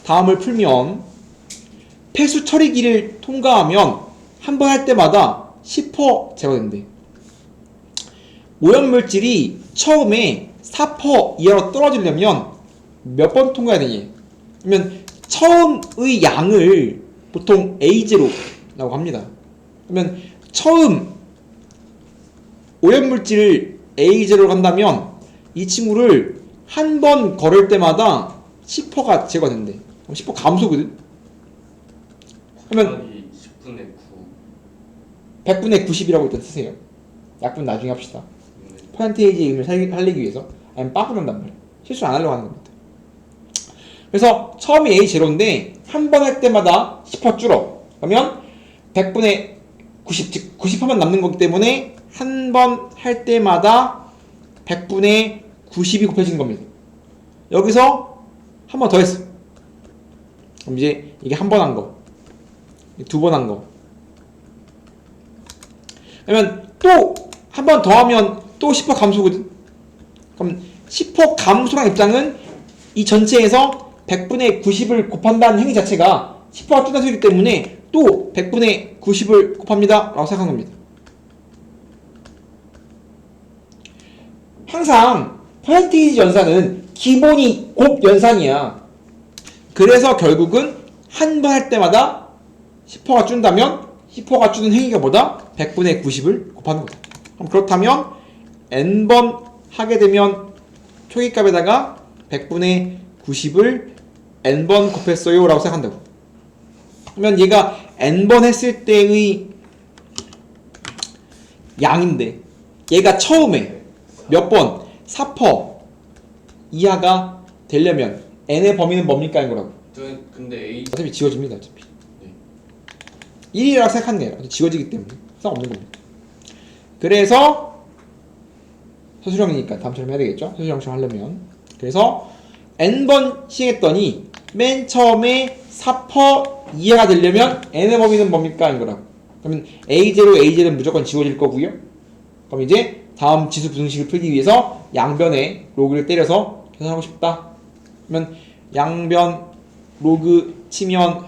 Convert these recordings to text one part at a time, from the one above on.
다음을 풀면 폐수 처리기를 통과하면 한 번 할 때마다 10% 제거된대. 오염물질이 처음에 4% 이하로 떨어지려면 몇 번 통과해야 되니? 그러면 처음의 양을 보통 A0라고 합니다. 그러면 처음 오염물질을 A0로 간다면 이 친구를 한 번 걸을 때마다 10%가 제거된대. 그럼 10% 감소거든? 그러면 10분의 9 100분의 90이라고 일단 쓰세요. 약분 나중에 합시다. 퍼센테이지의 의미를 살리기 위해서. 아니면 빠꾸 난단 말이에요. 실수 안 하려고 하는 겁니다. 그래서 처음이 A0인데 한 번 할 때마다 10% 줄어. 그러면 100분의 90, 즉 90%만 남는 거기 때문에 한 번 할 때마다 100분의 90이 곱해지는 겁니다. 여기서 한 번 더 했어. 그럼 이제 이게 한 번 한 거, 두 번 한 거. 그러면 또 한 번 더 하면 또 10% 감소거든. 그럼 10% 감소란 입장은 이 전체에서 100분의 90을 곱한다는 행위 자체가 10%가 줄어들기 소리이기 때문에 또 100분의 90을 곱합니다 라고 생각한 겁니다. 항상 퍼센테이지 연산은 기본이 곱 연산이야. 그래서 결국은 한 번 할 때마다 10%가 준다면 10%가 주는 행위가 뭐다? 100분의 90을 곱하는 거다. 그럼 그렇다면 n번 하게 되면 초기값에다가 100분의 90을 n번 곱했어요 라고 생각한다고. 그러면 얘가 n번 했을 때의 양인데 얘가 처음에 몇 번 4% 이하가 되려면 n의 범위는 뭡니까? 인 거라고. 근데 A 어차피 지워집니다. 어차피 네. 1이라고 생각하는 게 아니라 지워지기 때문에 상관없는 겁니다. 그래서 서술형이니까 다음처럼 해야 되겠죠? 서술형처럼 하려면. 그래서 n번 시행했더니 맨 처음에 4% 이하가 되려면 n의 범위는 뭡니까? 인 거라고. 그러면 A0, A0은 무조건 지워질 거고요. 그럼 이제 다음 지수 분식을 풀기 위해서 양변에 로그를 때려서 계산하고 싶다. 그러면 양변 로그 치면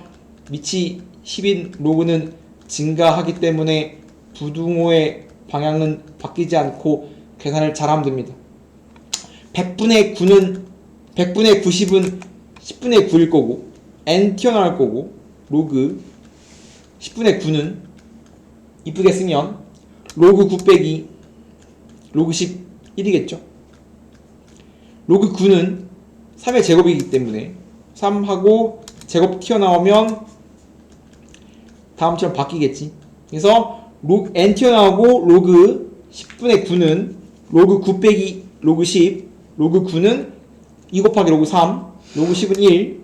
밑이 10인 로그는 증가하기 때문에 부등호의 방향은 바뀌지 않고 계산을 잘하면 됩니다. 100분의 9는 100분의 90은 10분의 9일 거고 n 튀어나올 거고 로그 10분의 9는 이쁘게 쓰면 로그 9 빼기 로그 11이겠죠. 로그 9는 3의 제곱이기 때문에 3하고 제곱 튀어나오면 다음처럼 바뀌겠지. 그래서 로그 n 튀어나오고 로그 10분의 9는 로그 9 빼기 로그 10, 로그 9는 2 곱하기 로그 3, 로그 10은 1.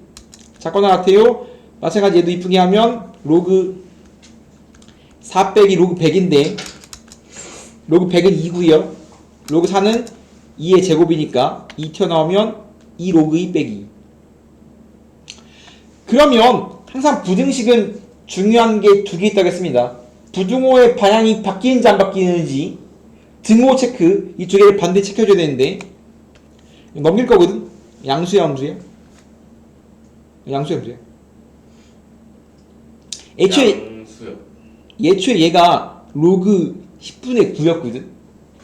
작거나 같아요. 마찬가지 얘도 이쁘게 하면 로그 4 빼기 로그 100인데 로그 100은 2고요. 로그 4는 2의 제곱이니까 2 튀어나오면 2 로그 2 빼기. 그러면 항상 부등식은 중요한 게 두 개 있다고 했습니다. 부등호의 방향이 바뀌는지 안 바뀌는지 등호 체크, 이 두 개를 반드시 체크해줘야 되는데 넘길 거거든? 양수야 함수야? 양수야 함수야? 애초에 얘가 로그 10분의 9였거든?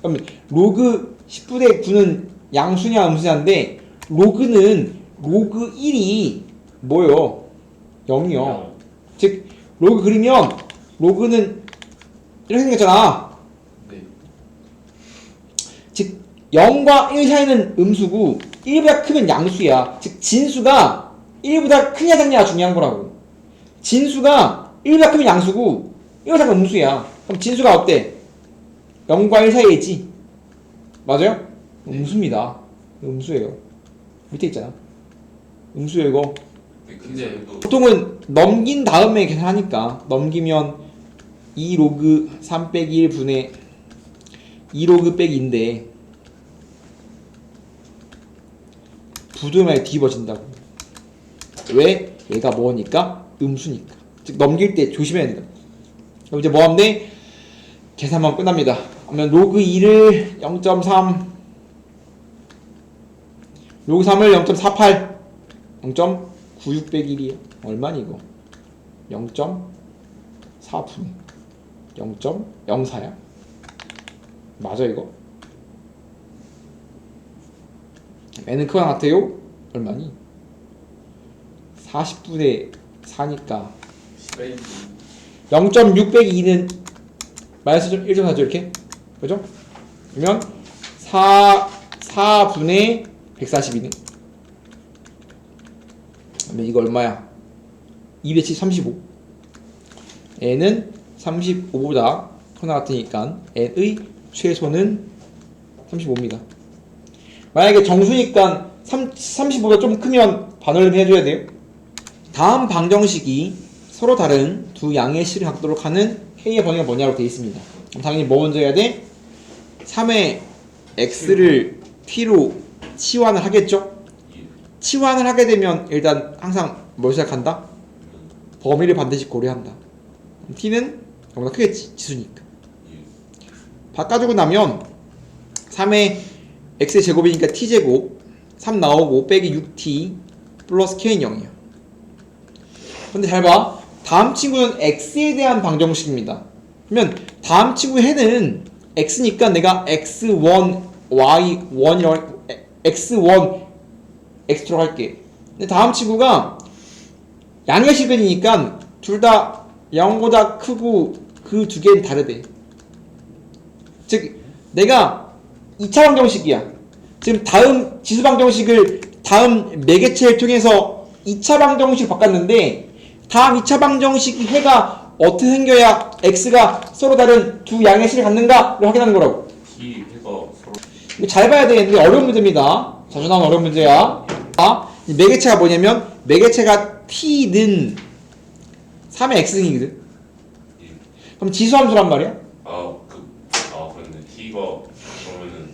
그럼 로그 10분의 9는 양수냐 음수냐인데 로그는 로그 1이 뭐요? 0이요. 즉 로그 그리면 로그는 이렇게 생겼잖아. 네. 즉 0과 1 사이는 음수고 1보다 크면 양수야. 즉 진수가 1보다 크냐 작냐가 중요한 거라고. 진수가 1보다 크면 양수고 1보다 작으면 음수야. 그럼 진수가 어때? 0과 1 사이에 있지? 맞아요? 네. 음수입니다. 음수예요. 밑에 있잖아. 음수예요 이거. 근데 보통은 넘긴 다음에 계산하니까 넘기면 2 로그 3 빼기 1 분의 2 로그 빼기인데 부등호에 뒤집어진다고. 왜? 얘가 뭐니까? 음수니까. 즉 넘길 때 조심해야 된다. 그럼 이제 뭐 하면 돼? 계산만 끝납니다. 그러면 로그 2를 0.3 로그 3을 0.48 0.98 96 빼기 1이에요. 얼마니 이거? 0.4분의 0.04야? 맞아 이거? n은 크거나 같아요? 얼마니? 40분의 4니까 0.6 빼기 2는 마이너스 1.4죠 이렇게? 그죠? 그러면 4분의 142네. 그러면 이거 얼마야? 235. n은 35보다 크거나 같으니까 n의 최소는 35입니다. 만약에 정수니까 35보다 좀 크면 반올림 해줘야 돼요. 다음 방정식이 서로 다른 두 양의 실을 갖도록 하는 K의 범위가 뭐냐고 되어 있습니다. 그럼 당연히 뭐 먼저 해야 돼? 3의 X를 T로 치환을 하겠죠? 치환을 하게 되면 일단 항상 뭘 시작한다? 범위를 반드시 고려한다. T는 너무나 크겠지, 지수니까. 바꿔주고 나면 3의 X의 제곱이니까 T제곱 3 나오고 빼기 6T 플러스 K는 0이야. 근데 잘 봐. 다음 친구는 X에 대한 방정식입니다. 그러면 다음 친구의 해는 X니까 내가 X1, Y1이라고 X1, X2라고 할게. 근데 다음 친구가 양의 실근이니까 둘 다 0보다 크고 그 두 개는 다르대. 즉 내가 2차 방정식이야. 지금 다음 지수 방정식을 다음 매개체를 통해서 2차 방정식을 바꿨는데 다음 2차 방정식 해가 어떻게 생겨야 x가 서로 다른 두 양의 실을 갖는가를 확인하는 거라고. T 해가 서로 이거 잘 봐야 되는데 어려운 문제입니다. 자주 나오는 어려운 문제야. 이 매개체가 뭐냐면 매개체가 t는 3의 x승이거든. 그럼 지수함수란 말이야. 그런데 T가 그러면은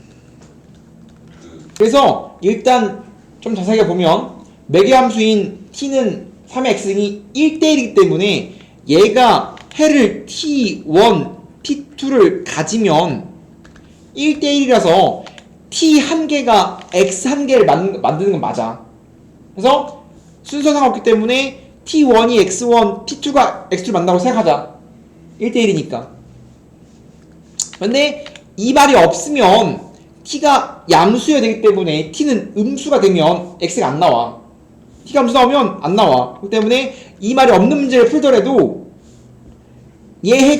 그래서 일단 좀 자세하게 보면 매개함수인 t는 3의 x승이 1대1이기 때문에 얘가 해를 t1, t2를 가지면 1대1이라서 t 한 개가 x 한 개를 만드는 건 맞아. 그래서 순서 상관없기 때문에 t1이 x1, t2가 x2를 만든다고 생각하자. 1대1이니까. 근데 이 말이 없으면 t가 양수여야 되기 때문에 t는 음수가 되면 x가 안 나와. t가 음수 나오면 안 나와. 그렇기 때문에 이 말이 없는 문제를 풀더라도 얘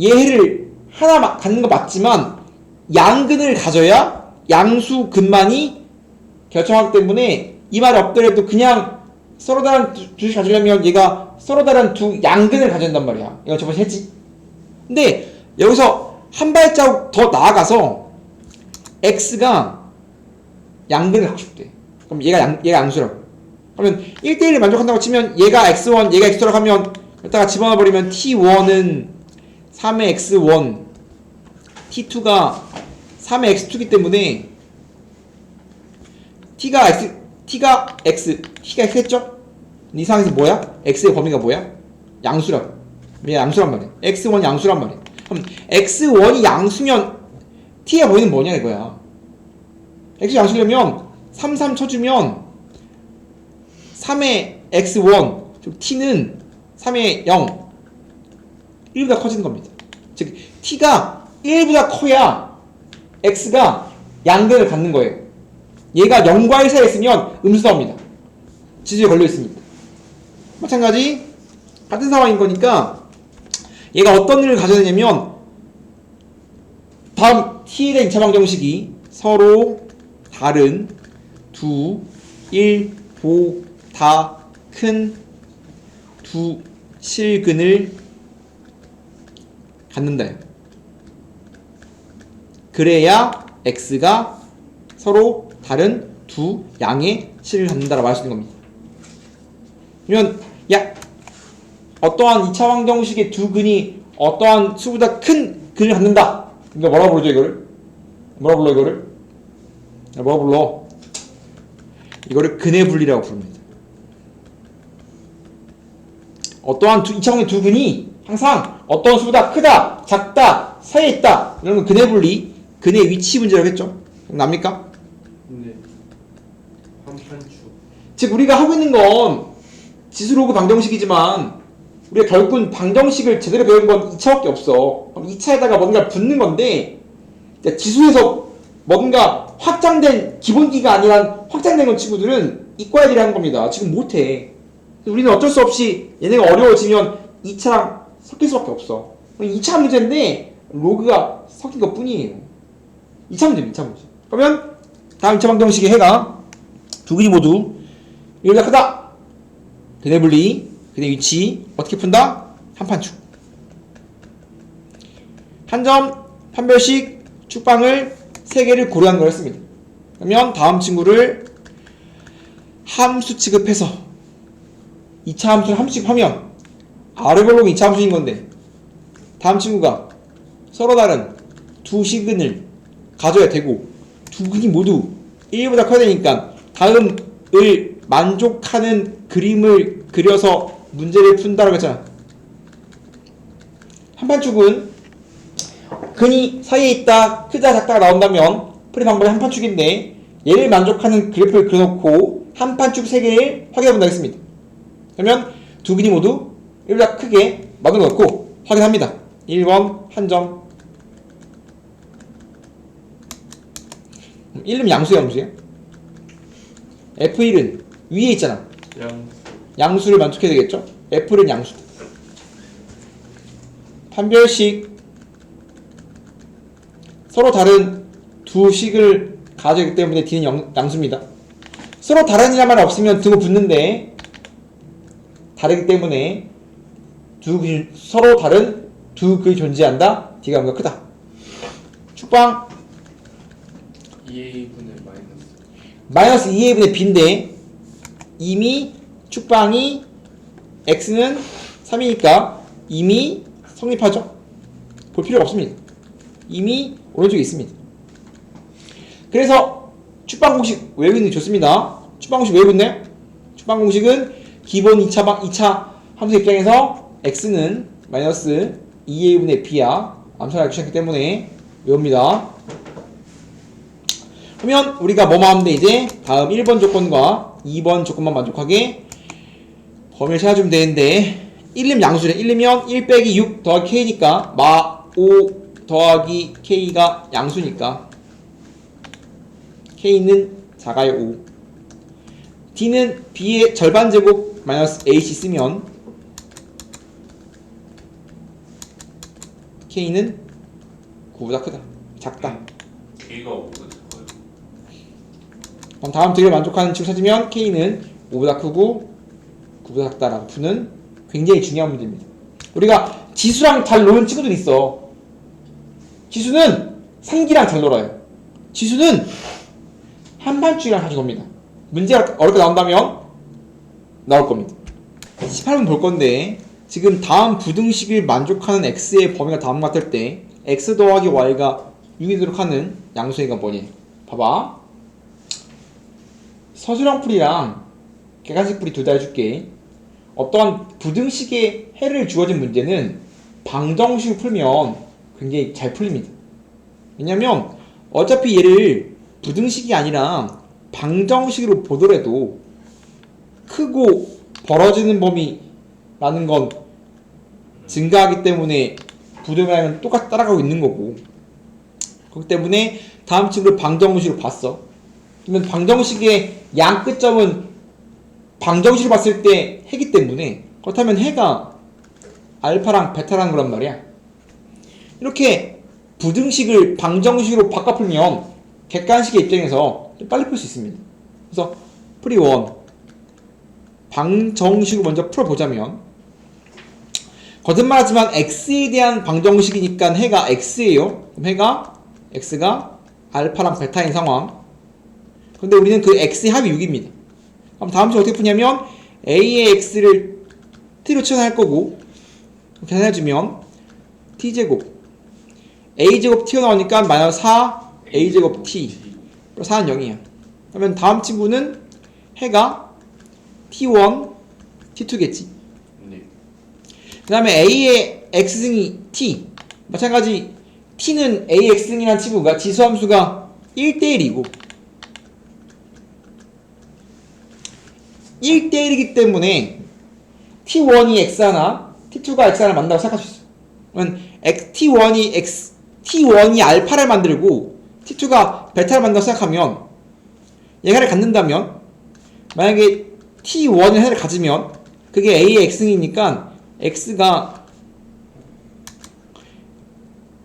해를 하나 갖는 거 맞지만 양근을 가져야 양수 근만이 결정하기 때문에 이 말이 없더라도 그냥 서로 다른 두식 가지려면 얘가 서로 다른 두 양근을 가져야 된단 말이야. 이거 저번에 했지? 근데 여기서 한 발자국 더 나아가서 x가 양근을 갖고 싶대. 그럼 얘가 양수라고. 그러면 1대1을 만족한다고 치면 얘가 x1, 얘가 x2라고 하면 여기다가 집어넣어 버리면 t1은 3의 x1, t2가 3의 x2이기 때문에 t가 x 했죠? 이 상황에서 뭐야? x의 범위가 뭐야? 양수라고. 얘 양수란 말이야. x1 양수란 말이야. 그럼 x1이 양수면 t의 범위는 뭐냐 이거야. x 양수려면 3, 3 쳐주면 3의 x1, t는 3의 0, 1보다 커지는 겁니다. 즉 t가 1보다 커야 x가 양근을 갖는 거예요. 얘가 0과 1 사이에 있으면 음수 나옵니다. 지수에 걸려 있으니까. 마찬가지 같은 상황인 거니까 얘가 어떤 일을 가져야 되냐면 다음 t에 대한 2차 방정식이 서로 다른 두 1보다 큰 두 실근을 갖는다. 그래야 x가 서로 다른 두 양의 실을 갖는다라고 할 수 있는 겁니다. 그러면 어떠한 2차 방정식의 두 근이 어떠한 수보다 큰 근을 갖는다. 그러니까 뭐라고 부르죠 이거를? 뭐라고 불러 이거를? 뭐라고 불러? 이거를 근의 분리라고 부릅니다. 어떠한 2차 방정식 두 근이 항상 어떠한 수보다 크다, 작다, 사이에 있다. 이런 건 근의 분리, 근의 위치 문제라고 했죠. 납니까? 네. 한편축. 즉 우리가 하고 있는 건 지수 로그 방정식이지만 우리가 결국은 방정식을 제대로 배운 건 2차밖에 없어. 그럼 2차에다가 뭔가 붙는 건데 지수에서 뭔가 확장된 기본기가 아니라 확장된 건 친구들은 이과애들이 하는 겁니다. 지금 못해. 우리는 어쩔 수 없이 얘네가 어려워지면 2차랑 섞일 수밖에 없어. 2차 문제인데 로그가 섞인 것 뿐이에요. 2차 문제입니다. 2차 문제. 그러면 다음 2차 방정식의 해가 두 근이 모두 1보다 크다. 근의 분리, 근의 위치 어떻게 푼다? 한판축. 한 점, 판별식, 축방을 3개를 고려한 거였습니다. 그러면 다음 친구를 함수 취급해서 2차 함수를 함수 취급하면 아래별로가 2차 함수인 건데 다음 친구가 서로 다른 두 시근을 가져야 되고 두 근이 모두 1보다 커야 되니까 다음을 만족하는 그림을 그려서 문제를 푼다라고 했잖아. 한판축은 근이 사이에 있다, 크다, 작다가 나온다면 풀이 방법이 한판축인데 얘를 만족하는 그래프를 그려놓고 한판축 3개를 확인해본다 했습니다. 그러면 두 근이 모두 1보다 크게 만들어 놓고 확인합니다. 1번 한 점. 1은 양수야, 양수야? F1은 위에 있잖아. 양수를 만족해야 되겠죠? F는 양수. 판별식 서로 다른 두 식을 가지고 있기 때문에 D는 양수입니다. 서로 다른이란 말 없으면 등호 붙는데 다르기 때문에 서로 다른 두 글이 존재한다. D가 뭔가 크다. 축방 2a분의 마이너스 2a분의 b인데 이미 축방이 x는 3이니까 이미 성립하죠. 볼 필요가 없습니다. 이미 오른쪽에 있습니다. 그래서 축방 공식 외우는 게 좋습니다. 축방 공식 외우겠네요. 축방 공식은 기본 2차 함수 입장에서 x는 마이너스 2a분의 b야. 암산을 알기 시작했기 때문에 외웁니다. 그러면 우리가 뭐만 하면 돼? 이제 다음 1번 조건과 2번 조건만 만족하게 범위를 찾아주면 되는데 1림 양수래. 1이면 1 빼기 6 더하기 k니까 마 5 더하기 k가 양수니까 k는 작아요 5. d는 b의 절반 제곱 마이너스 h 쓰면 k는 9보다 크다. 작다. K가 5보다 작아요. 그럼 다음 두 개를 만족하는 식을 찾으면 k는 5보다 크고 9보다 작다라고 푸는 굉장히 중요한 문제입니다. 우리가 지수랑 잘 노는 친구들이 있어. 지수는 상기랑 잘 놀아요. 지수는 한반축이랑 자주 놉니다. 문제가 어렵게 나온다면 나올 겁니다. 18분 볼 건데 지금 다음 부등식을 만족하는 x의 범위가 다음과 같을 때 x 더하기 y가 6이도록 하는 양수의 뭐니? 봐봐. 서술형 풀이랑 객관식 풀이 둘 다 해줄게. 어떠한 부등식의 해를 주어진 문제는 방정식을 풀면 굉장히 잘 풀립니다. 왜냐면 어차피 얘를 부등식이 아니라 방정식으로 보더라도 크고 벌어지는 범위라는 건 증가하기 때문에 부등이랑 똑같이 따라가고 있는 거고, 그렇기 때문에 다음 친구를 방정식으로 봤어. 그러면 방정식의 양 끝점은 방정식으로 봤을 때 해기 때문에, 그렇다면 해가 알파랑 베타라는 거란 말이야. 이렇게 부등식을 방정식으로 바꿔 풀면 객관식의 입장에서 좀 빨리 풀 수 있습니다. 그래서 풀이 1 방정식으로 먼저 풀어보자면, 거듭말하지만 x에 대한 방정식이니까 해가 x예요. 그럼 해가 x가 알파랑 베타인 상황. 근데 우리는 그 x의 합이 6입니다. 그럼 다음 주 어떻게 푸냐면 a의 x를 t로 치환할 거고, 계산해주면 t제곱 a제곱 t가 나오니까 마이너스 4 a제곱 t 4는 0이야. 그러면 다음 친구는 해가 t1 t2겠지. 그 다음에 a의 x승이 t, 마찬가지 t는 a의 x승이라는 친구가 지수함수가 1대1이고 1대1이기 때문에 t1이 x 하나, t2가 x 하나 만든다고 생각할 수 있어. 그러면 t1이 알파를 만들고 t2가 베타를 만든다고 생각하면 얘를 갖는다면 만약에 t1의 해를 가지면 그게 a의 x이니까 x가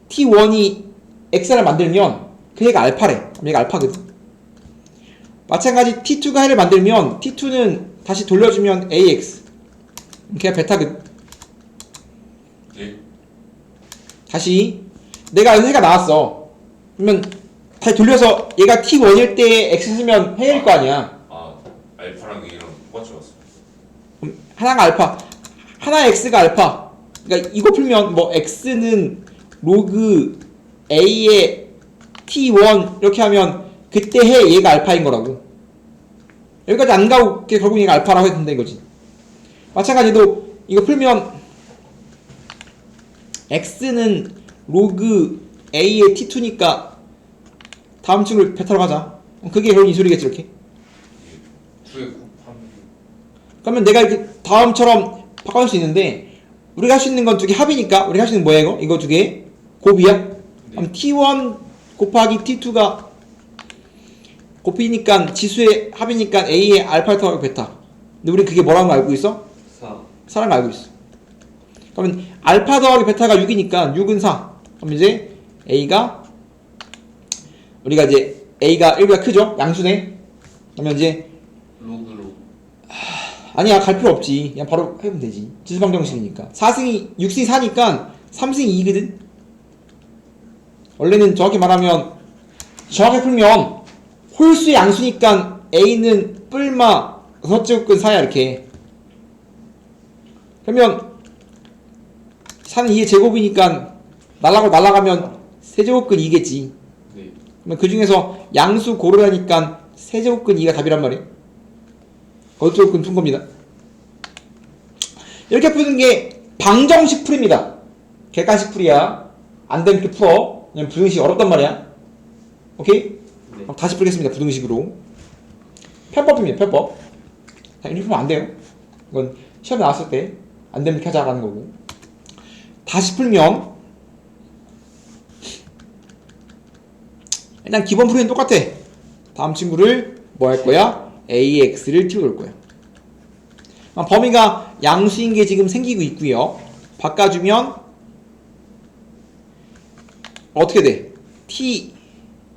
t1이 x를 만들면 그 해가 알파래. 그럼 얘가 알파거든. 마찬가지 t2가 해를 만들면 t2는 다시 돌려주면 ax. 걔가 베타거든. 예? 다시 내가 해가 나왔어. 그러면 다시 돌려서 얘가 t1일 때 x 쓰면 해일 거 아니야. 아 알파랑 A랑 똑같이 왔어. 그럼 하나가 알파, 하나 x가 알파. 그러니까 이거 풀면 뭐 x는 로그 a의 t1 이렇게 하면 그때 해 얘가 알파인 거라고. 여기까지 안 가고 결국 얘가 알파라고 해도 된다는 거지. 마찬가지로 이거 풀면 x는 로그 a의 t2니까 다음 친구를 베타로 가자. 그게 결국 이 소리겠지 이렇게. 두개 곱하면 그러면 내가 이렇게 다음처럼 바꿔줄 수 있는데 우리가 할 수 있는 건 두 개 합이니까 우리가 할 수 있는 뭐야 이거? 이거 두 개 곱이야? 그럼 t1 곱하기 t2가 곱이니까 지수의 합이니까 a의 알파 더하기 베타. 근데 우리 그게 뭐라는 거 알고 있어? 4라는 거 알고 있어. 그러면 알파 더하기 베타가 6이니까 6은 4. 그럼 이제 a가 우리가 이제 a가 1보다 크죠? 양수네. 그러면 이제 로그로 아니야 갈 필요 없지. 그냥 바로 해보면 되지. 지수방정식이니까 6승이 4니까 3승이 2거든. 원래는 정확히 말하면 정확히 풀면 홀수의 양수니까 a는 뿔마 6제곱근 4야 이렇게. 그러면 4는 2의 제곱이니까 날아가면 세제곱근 2겠지. 네. 그러면 그 중에서 양수 고르라니까 세제곱근 2가 답이란 말이에요. 거제곱근 푼 겁니다. 이렇게 푸는 게 방정식 풀입니다. 객관식 풀이야. 안 되면 이렇게 풀어. 왜냐면 부등식 어렵단 말이야. 오케이? 네. 그럼 다시 풀겠습니다. 부등식으로. 편법입니다. 편법. 이렇게 풀면 안 돼요. 이건 시험에 나왔을 때 안 되면 이렇게 하자라는 거고. 다시 풀면 일단 기본 풀이는 똑같아. 다음 친구를 뭐 할 거야? AX를 띄워놓을 거야. 범위가 양수인 게 지금 생기고 있고요. 바꿔주면 어떻게 돼? t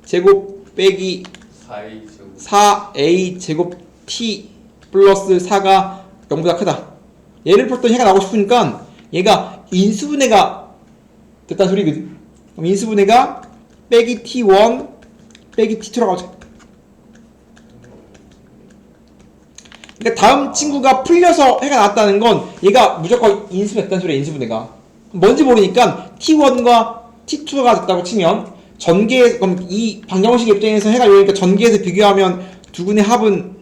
제곱 빼기 4A 제곱 4a 제곱 t 플러스 4가 0보다 크다. 얘를 풀었더니 해가 나오고 싶으니까 얘가 인수분해가 됐다는 소리거든. 그럼 인수분해가 빼기 t1 빼기 t2라고 하죠. 그러니까 다음 친구가 풀려서 해가 나왔다는 건 얘가 무조건 인수분해됐다는 소리야. 인수분해가 뭔지 모르니까 t1과 t2가 됐다고 치면 전개, 그럼 이 방정식 입장에서 해가 요니까 전개해서 비교하면 두 군의 합은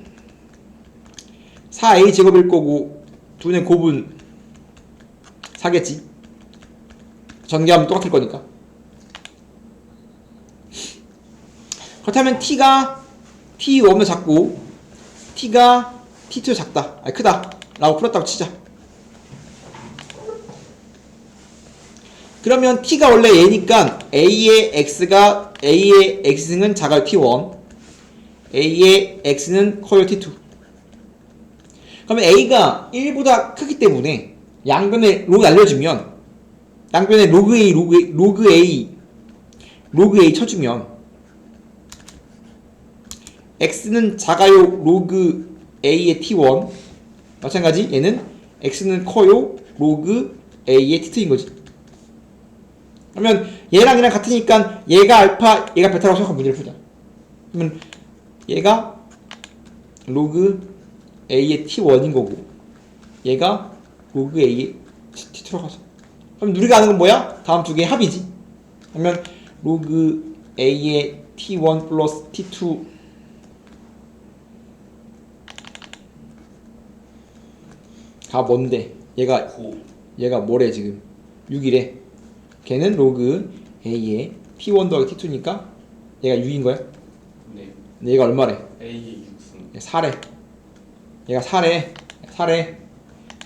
4a 제곱일 거고 두 군의 곱은 4겠지. 전개하면 똑같을 거니까. 그렇다면 t가 t1보다 작고 t가 t2보다 작다, 아니 크다 라고 풀었다고 치자. 그러면 t가 원래 얘니까 a의 x승은 작아요 t1, a의 x는 커요 t2. 그러면 a가 1보다 크기 때문에 양변에 로그 알려주면 양변에 로그 A 쳐주면 x는 작아요 로그 a의 t1, 마찬가지 얘는 x는 커요 로그 a의 t2인 거지. 그러면 얘랑 얘랑 같으니까 얘가 알파 얘가 베타라고 생각하면 문제를 풀자. 그러면 얘가 로그 a의 t1인 거고 얘가 로그 a의 t2라고 하자. 그럼 우리가 아는 건 뭐야? 다음 두 개의 합이지. 그러면 로그 a의 t1 플러스 t2 가 뭔데? 얘가 뭐래 지금? 6이래. 걔는 로그 a의 t1 더하기 t2니까 얘가 6인 거야? 네. 근데 얘가 얼마래? A 6승 4래. 얘가 4래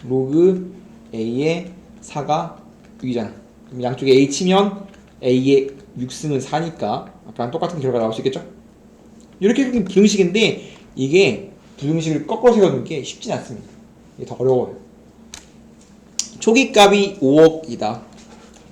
로그 A의 4가 6이잖아. 그럼 양쪽에 A 치면 A의 6승은 4니까 아까랑 똑같은 결과가 나올 수 있겠죠? 이렇게 부등식인데 이게 부등식을 거꾸로 세우는 게 쉽진 않습니다. 이게 더 어려워요. 초기값이 5억이다.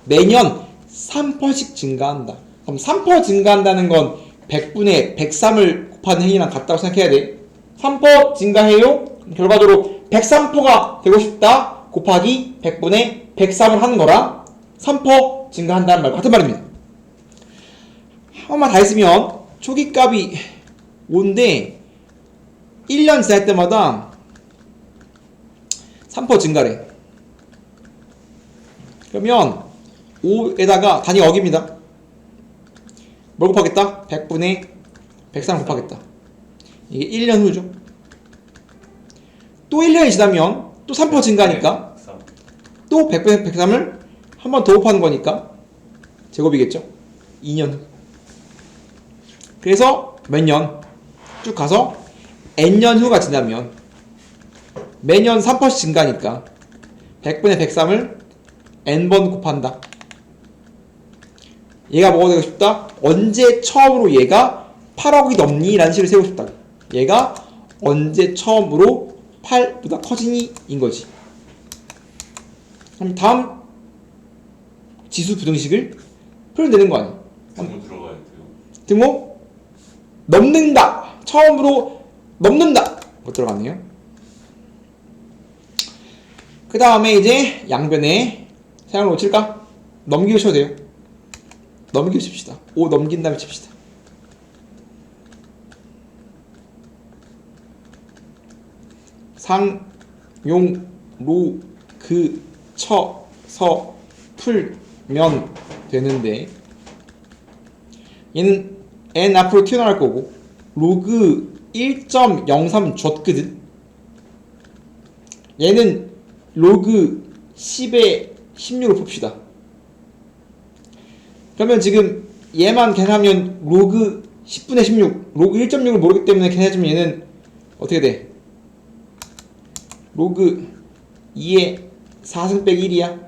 매년 3%씩 증가한다. 그럼 3% 증가한다는 건 100분의 103을 곱하는 행위랑 같다고 생각해야 돼. 3% 증가해요? 결과적으로 103%가 되고 싶다. 곱하기 100분의 103을 하는 거랑 3% 증가한다는 말과 같은 말입니다. 한번 다 했으면 초기값이 5인데 1년 지날 때마다 3% 증가래. 그러면 5에다가 단위가 억입니다. 뭘 곱하겠다? 100분의 103 곱하겠다. 이게 1년 후죠. 또 1년이 지나면 또 3% 증가하니까 또 100분의 103을 한 번 더 곱하는 거니까 제곱이겠죠. 2년 후. 그래서 몇 년 쭉 가서 n년 후가 지나면 매년 3%씩 증가하니까 100분의 103을 n번 곱한다. 얘가 뭐가 되고 싶다? 언제 처음으로 얘가 8억이 넘니? 라는 식으로 세우고 싶다. 얘가 언제 처음으로 8보다 커지니? 인 거지. 그럼 다음 지수 부등식을 표현되는 거 아니야? 등호 들어가야 돼요. 등호 넘는다. 처음으로 넘는다. 못 들어갔네요. 그 다음에 이제 양변에 사용으로 칠까? 넘기고 쳐도 돼요. 넘기고 칩시다. 5 넘긴 다음에 칩시다. 상, 용, 로, 그, 처, 서, 풀면 되는데 얘는 n 앞으로 튀어나갈 거고 로그 1.03 줬거든. 얘는 로그 10에 16을 봅시다. 그러면 지금 얘만 계산하면 로그 10분의 16 로그 1.6을 모르기 때문에 계산해주면 얘는 어떻게 돼? 로그 2에 4승 빼기 1이야.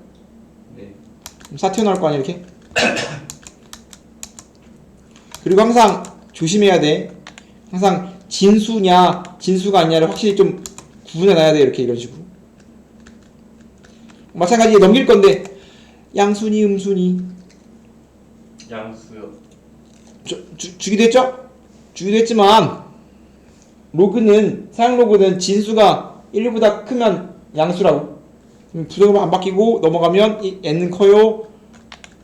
네. 4 튀어나올 거 아니야 이렇게. 그리고 항상 조심해야 돼. 항상 진수냐 진수가 아니냐를 확실히 좀 구분해놔야 돼. 이렇게 이런 식으로. 마찬가지로 넘길 건데 양순이 음순이 양수요. 주기도 했죠? 주기도 했지만 로그는 사용 로그는 진수가 1보다 크면 양수라고. 부등호가 안 바뀌고 넘어가면 이 n은 커요.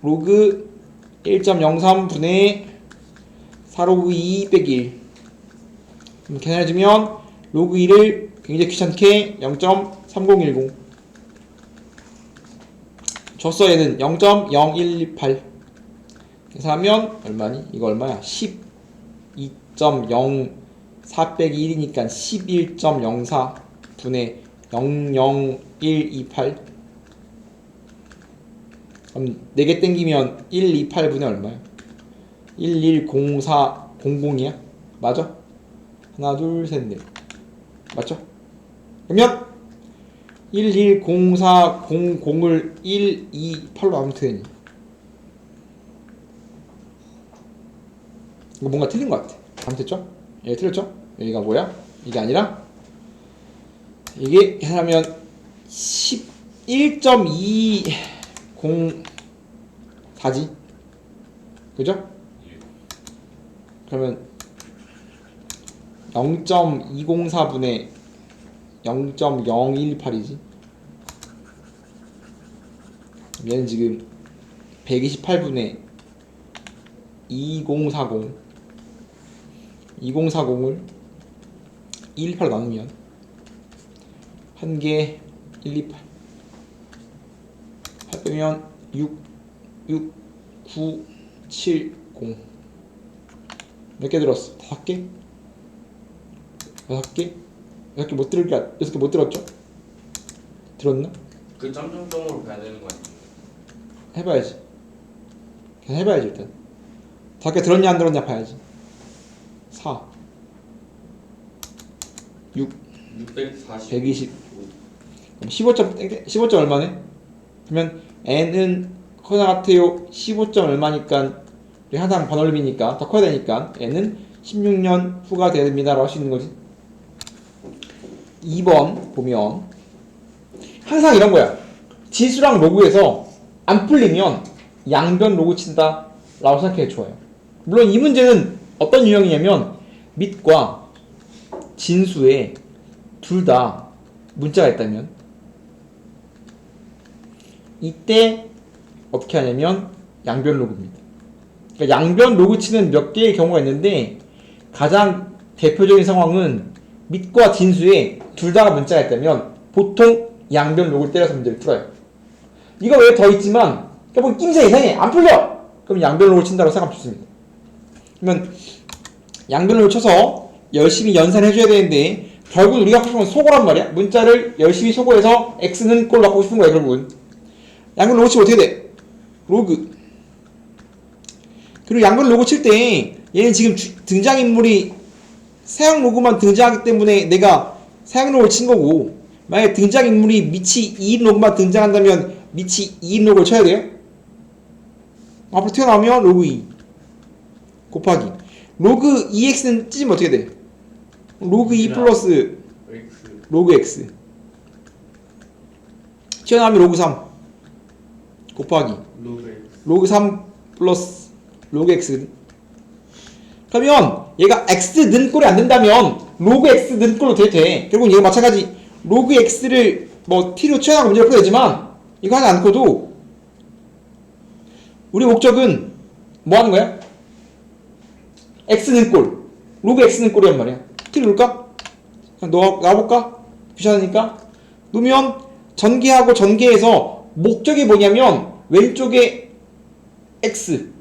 로그 1.03분의 4로그 2 빼기 1. 그럼 계산해주면 로그 2를 굉장히 귀찮게 0.3010 줬어. 얘는 0.0128 계산하면 얼마니? 이거 얼마야? 12.04 빼기 1이니까 11.04 분의 00128. 그럼 4개 땡기면 128분의 얼마야? 110400이야? 맞아? 하나 둘 셋 넷 맞죠? 그러면 110400을 128로 나누면 어떻게 되니? 이거 뭔가 틀린 것 같아. 잘못했죠? 얘 틀렸죠? 여기가 뭐야? 이게 아니라 이게 계산하면 11.204지. 그죠? 그러면 0.204분의 0.0118이지. 얘는 지금 128분의 2040을 128로 나누면 한 개 128 8 빼면 6 9 7 0 몇 개 들었어? 5개? 6개? 6개 못 들을 게 6개 못 들었죠? 들었나? 그 점점점으로 가야 되는 거 아니에요? 해봐야지. 그냥 해봐야지 일단. 5개 들었냐 안 들었냐 봐야지. 4 6 640. 120. 그럼 15점 얼마네? 그러면 n은 커나 같아요. 15점 얼마니까 항상 반올림이니까 더 커야 되니까 n은 16년 후가 됩니다 라고 할 수 있는 거지. 2번 보면 항상 이런 거야. 지수랑 로그에서 안 풀리면 양변 로그 친다 라고 생각해 줘요. 물론 이 문제는 어떤 유형이냐면 밑과 진수에 둘 다 문자가 있다면 이때 어떻게 하냐면 양변 로그입니다. 그러니까 양변 로그 치는 몇 개의 경우가 있는데 가장 대표적인 상황은 밑과 진수에 둘 다가 문자가 있다면 보통 양변 로그를 때려서 문제를 풀어요. 이거 외에 더 있지만 보면 낌새 이상해 안 풀려! 그럼 양변 로그를 친다고 생각하면 좋습니다. 그러면 양변 로그를 쳐서 열심히 연산해줘야 되는데 결국 우리가 갖고 싶은 건 소고란 말이야. 문자를 열심히 소고해서 x는 꼴 갖고 싶은 거야 결국은. 양변 로그 치면 어떻게 돼? 로그. 그리고 양변 로그 칠 때 얘는 지금 등장인물이 사양 로그만 등장하기 때문에 내가 사양 로그를 친 거고, 만약에 등장인물이 밑이 2인 로그만 등장한다면 밑이 2인 로그를 쳐야 돼요. 앞으로 튀어나오면 로그 2 곱하기 로그 2x는 찢으면 어떻게 돼? 로그 2 플러스 X. 로그 x 튀어나오면 로그 3 곱하기 로그 X. 로그 3 플러스 로그 x. 그러면 얘가 x 는꼴이 안 된다면 로그 x 는꼴로 돼. 결국 얘가 마찬가지 로그 x를 뭐 t로 취하고 문제를 풀어야 되지만 이거 하지 않고도 우리 목적은 뭐 하는 거야? x 는꼴 로그 x 는꼴이란 말이야. t를 놓을까? 그냥 놔볼까? 귀찮으니까 놓으면 전개하고 전개해서 목적이 뭐냐면 왼쪽에 x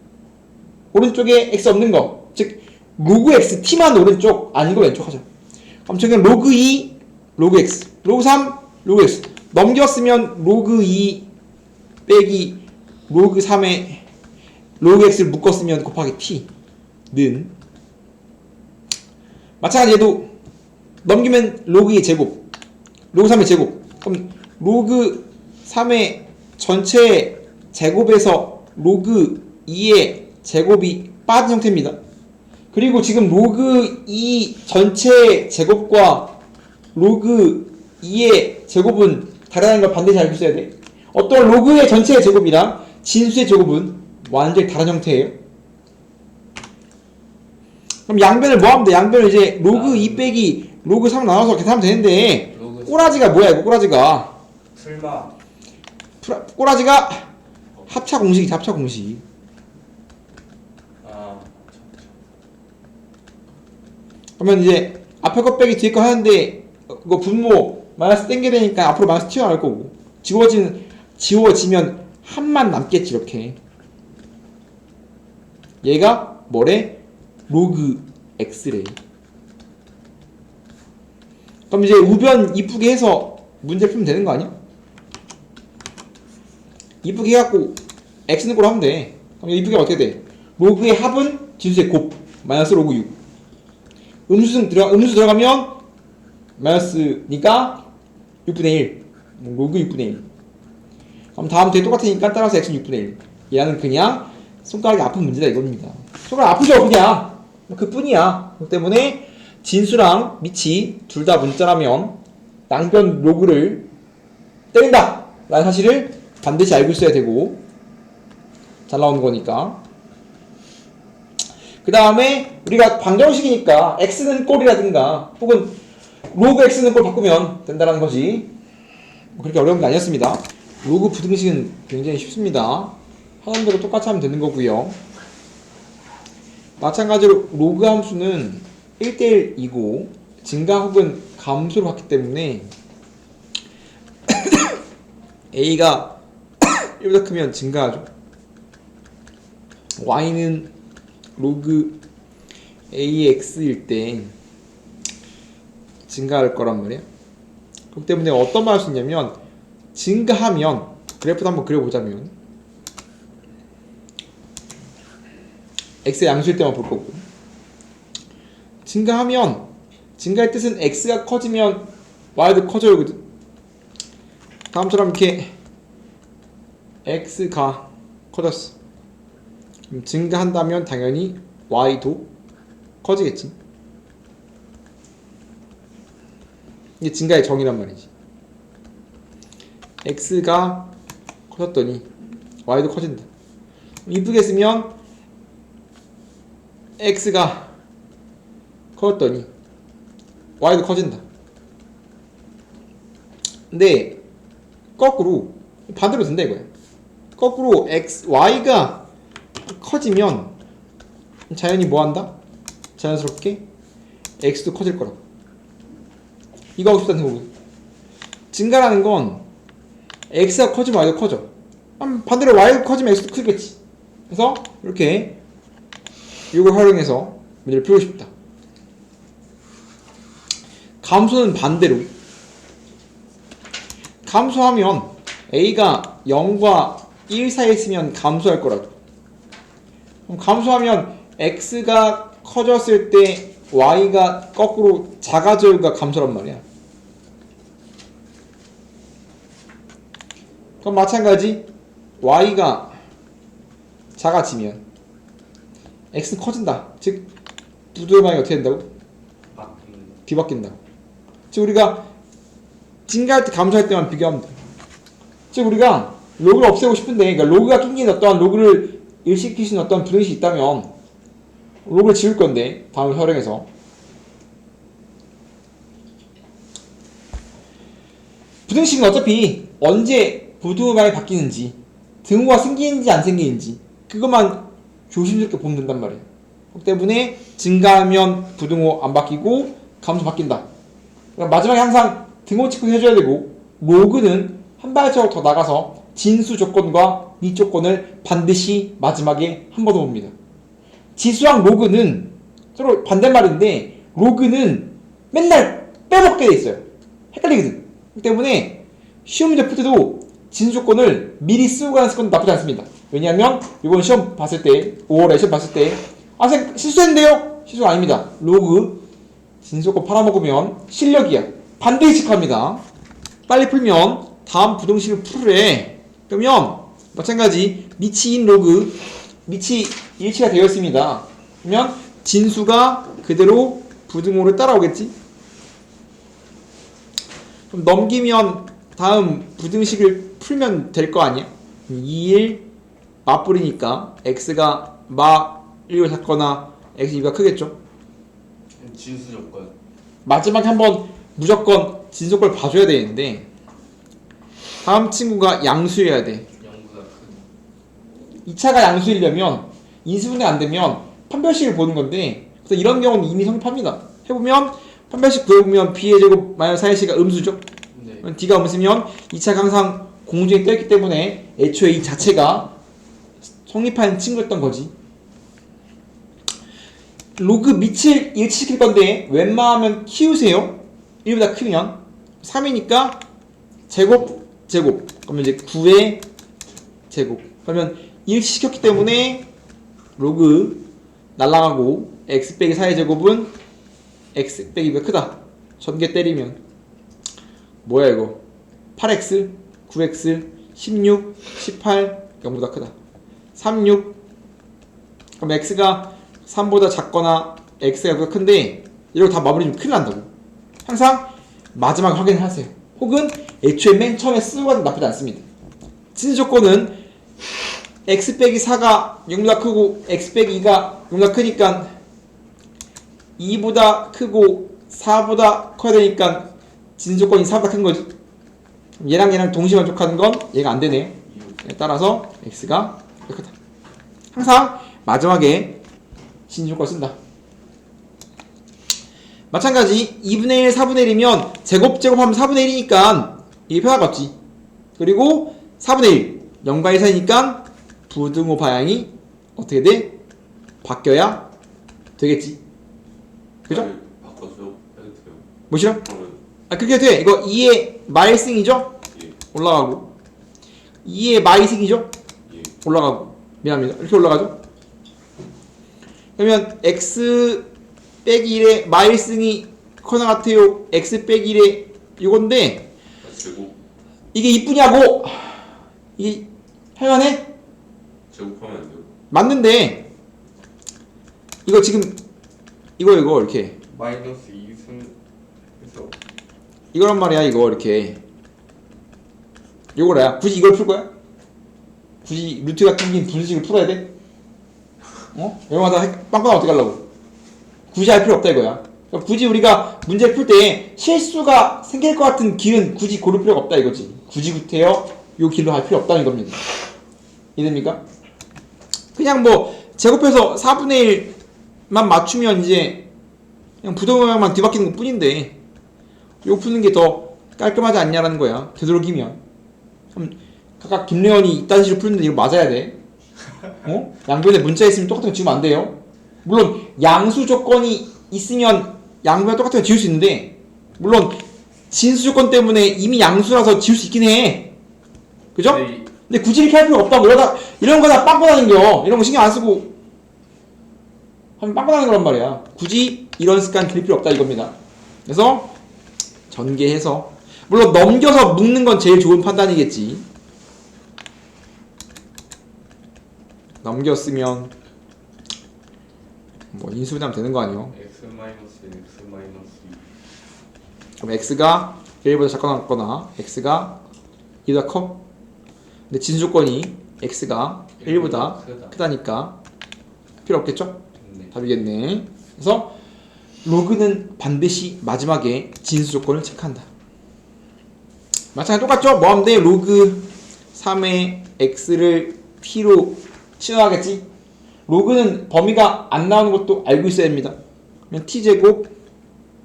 오른쪽에 x 없는 거, 즉 로그 x t만 오른쪽 아닌 거 왼쪽 하자. 그럼 저기는 로그 2 로그 x 로그 3 로그 x 넘겼으면 로그 2 빼기 로그 3에 로그 x를 묶었으면 곱하기 t는 마찬가지 얘도 넘기면 로그 2의 제곱 로그 3의 제곱. 그럼 로그 3의 전체 제곱에서 로그 2의 제곱이 빠진 형태입니다. 그리고 지금 로그 2 전체 제곱과 로그 2의 제곱은 다르다는 걸 반드시 알고 있어야 돼. 어떤 로그의 전체 제곱이랑 진수의 제곱은 완전히 다른 형태예요. 그럼 양변을 뭐 하면 돼? 양변을 이제 로그 2 빼기 로그 3 나눠서 계산하면 되는데 꼬라지가 뭐야 이거 꼬라지가. 설마. 꼬라지가 합차 공식이지 합차 공식. 그러면 이제 앞에 거 빼기 뒤에 거 하는데 그거 분모 마이너스 땡겨야 되니까 앞으로 마이너스 튀어나올 거고 지워지면 한만 남겠지 이렇게. 얘가 뭐래? 로그 x래. 그럼 이제 우변 이쁘게 해서 문제 풀면 되는 거 아니야? 이쁘게 해갖고 x는 꼴 하면 돼. 그럼 이쁘게 어떻게 돼? 로그의 합은 진수의 곱 마이너스 로그 6. 음수 들어가면 마이너스니까 6분의 1 로그 6분의 1. 그럼 다음 뒤에 똑같으니까 따라서 x는 6분의 1. 얘는 그냥 손가락이 아픈 문제다 이겁니다. 손가락 아프죠 그냥 그뿐이야. 그렇기 때문에 진수랑 밑이 둘 다 문자라면 양변 로그를 때린다 라는 사실을 반드시 알고 있어야 되고 잘 나오는 거니까. 그 다음에 우리가 방정식이니까 x는 꼴이라든가 혹은 로그 x는 꼴 바꾸면 된다는 거지. 그렇게 어려운 게 아니었습니다. 로그 부등식은 굉장히 쉽습니다. 하는 대로 똑같이 하면 되는 거고요. 마찬가지로 로그 함수는 1대1이고 증가 혹은 감소로 갔기 때문에 a가 1보다 크면 증가하죠. y는 로그 AX일 때 증가할 거란 말이에요. 그렇기 때문에 어떤 말 할 수 있냐면 증가하면 그래프도 한번 그려보자면 X의 양수일 때만 볼 거고 증가하면 증가의 뜻은 X가 커지면 y도 커져요거든. 다음처럼 이렇게 x가 커졌어. 그럼 증가한다면 당연히 y도 커지겠지. 이게 증가의 정의란 말이지. x가 커졌더니 y도 커진다. 이쁘게 쓰면 x가 커졌더니 y도 커진다. 근데 거꾸로 반대로 된다 이거야. 거꾸로 y가 커지면 자연히 뭐한다? 자연스럽게 x도 커질 거라고. 이거 하고 싶다는 거거든. 증가라는 건 x가 커지면 y도 커져. 반대로 y가 커지면 x도 크겠지. 그래서 이렇게 이걸 활용해서 문제를 풀고 싶다. 감소는 반대로. 감소하면 a가 0과 1 사이에 있으면 감소할 거라고. 그럼 감소하면 x가 커졌을 때 y가 거꾸로 작아져요가 감소란 말이야. 그럼 마찬가지 y가 작아지면 x는 커진다. 즉 부두의 방향이 어떻게 된다고? 뒤바뀐다. 즉 우리가 증가할 때 감소할 때만 비교하면 돼. 즉 우리가 로그를 없애고 싶은데, 그러니까 로그가 낑긴 어떠한 로그를 일시킬 수 있는 어떤 부등식이 있다면 로그를 지울 건데, 다음 활용해서 부등식은 어차피 언제 부등호방이 바뀌는지, 등호가 생기는지 안 생기는지 그것만 조심스럽게 보면 된단 말이에요. 그렇기 때문에 증가하면 부등호 안 바뀌고 감소 바뀐다. 그러니까 마지막에 항상 등호 체크를 해줘야 되고, 로그는 한 발자국 더 나가서 진수 조건과 미 조건을 반드시 마지막에 한 번 더 봅니다. 지수랑 로그는 서로 반대말인데 로그는 맨날 빼먹게 돼 있어요. 헷갈리거든. 그렇기 때문에 시험 문제 풀 때도 진수 조건을 미리 쓰고 가는 습관도 나쁘지 않습니다. 왜냐하면 이번 시험 봤을 때, 5월에 시험 봤을 때 선생님 실수했는데요? 실수가 아닙니다. 로그 진수 조건 팔아먹으면 실력이야. 반드시 체크합니다. 빨리 풀면 다음 부등식을 풀으래. 그러면 마찬가지 미치인 로그, 미치 일치가 되어 있습니다. 그러면 진수가 그대로 부등호를 따라오겠지? 그럼 넘기면 다음 부등식을 풀면 될 거 아니야? 2일 맞불이니까 x가 마 1을 잡거나 x 2가 크겠죠? 진수 조건. 마지막에 한번 무조건 진수걸 봐줘야 되는데, 다음 친구가 양수여야 돼. 0보다 큰. 2차가 양수이려면 인수분해 안 되면 판별식을 보는 건데, 그래서 이런 경우는 이미 성립합니다. 해보면 판별식 구해보면 b의 제곱 마이너스 4ac가 음수죠. 네. d가 음수면 2차가 항상 공중에 떠있기 때문에 애초에 이 자체가 성립한 친구였던 거지. 로그 밑을 일치시킬 건데 웬만하면 키우세요. 1보다 크면 3이니까 제곱 그러면 이제 9의 제곱, 그러면 일치시켰기 때문에 로그 날라가고 x 빼기 4의 제곱은 x 빼기 2가 크다. 전개 때리면 뭐야 이거? 8x, 9x, 16, 18 0보다 크다. 36. 그럼 x가 3보다 작거나 x가 0보다 큰데 이러고 다 마무리면 큰일 난다고. 항상 마지막에 확인을 하세요. 혹은 애초에 맨 처음에 쓰고 가도 나쁘지 않습니다. 진수 조건은 x 빼기 4가 0보다 크고 x 빼기 2가 0보다 크니까 2보다 크고 4보다 커야 되니까 진수 조건이 4보다 큰 거지. 얘랑 동시에 만족하는 건 얘가 안 되네요. 따라서 x가 크다. 항상 마지막에 진수 조건 쓴다. 마찬가지 2분의 1, 4분의 1이면 제곱하면 4분의 1이니까 이게 편할 것 같지. 그리고 4분의 1, 0과 1 사이니까 부등호 방향이 어떻게 돼? 바뀌어야 되겠지. 그죠? 바꿔서 해도 돼요. 뭐시죠? 그러면 그렇게 돼. 이거 2의 마일승이죠? 예. 올라가고 2의 마이승이죠? 예. 올라가고. 미안합니다. 이렇게 올라가죠? 그러면 x 빼기 1의 마일승이 커나 같아요? x 빼기 1의 이건데 제곱 이게 이쁘냐고. 이게 할만해? 제곱하면 안 돼요? 맞는데 이거 지금 이거 이렇게 마이너스 2승 해서 이거란 말이야. 이거 이렇게 요거라야. 굳이 이걸 풀 거야? 굳이 루트가 낀긴 분식을 풀어야 돼? 어? 이거마다 빵빵 어떻게 하려고? 굳이 할 필요 없다 이거야. 그러니까 굳이 우리가 문제를 풀 때 실수가 생길 것 같은 길은 굳이 고를 필요가 없다 이거지. 굳이 구태여 요 길로 할 필요 없다는 겁니다. 이해됩니까? 그냥 뭐 제곱해서 4분의 1만 맞추면 이제 그냥 부동형만 뒤바뀌는 것 뿐인데 이거 푸는 게 더 깔끔하지 않냐라는 거야. 되도록이면. 그럼 각각 김래원이 이딴 식으로 푸는데 이거 맞아야 돼. 어? 양변에 문자 있으면 똑같은 거 지우면 안 돼요. 물론 양수 조건이 있으면 양변 똑같은 거 지울 수 있는데 물론 진수 조건 때문에 이미 양수라서 지울 수 있긴 해. 그죠? 네. 근데 굳이 이렇게 할 필요 없다고. 이런 거 다 빵꾸 다닌겨. 이런 거 신경 안 쓰고 하면 빵꾸 다니는 거란 말이야. 굳이 이런 습관 들일 필요 없다 이겁니다. 그래서 전개해서 물론 넘겨서 묶는 건 제일 좋은 판단이겠지. 넘겼으면 뭐 인수분해하면 되는 거 아니에요. x 마이너스 x 마이너스 2 그럼 x가 1보다 작거나 x가 2보다 커? 근데 진수 조건이 x가 1보다 크다니까 필요 없겠죠? 네. 답이겠네. 그래서 로그는 반드시 마지막에 진수 조건을 체크한다. 마찬가지 똑같죠? 뭐 하면 돼? 로그 3의 x를 t로 치환하겠지? 로그는 범위가 안 나오는 것도 알고 있어야 됩니다. 그러면 t제곱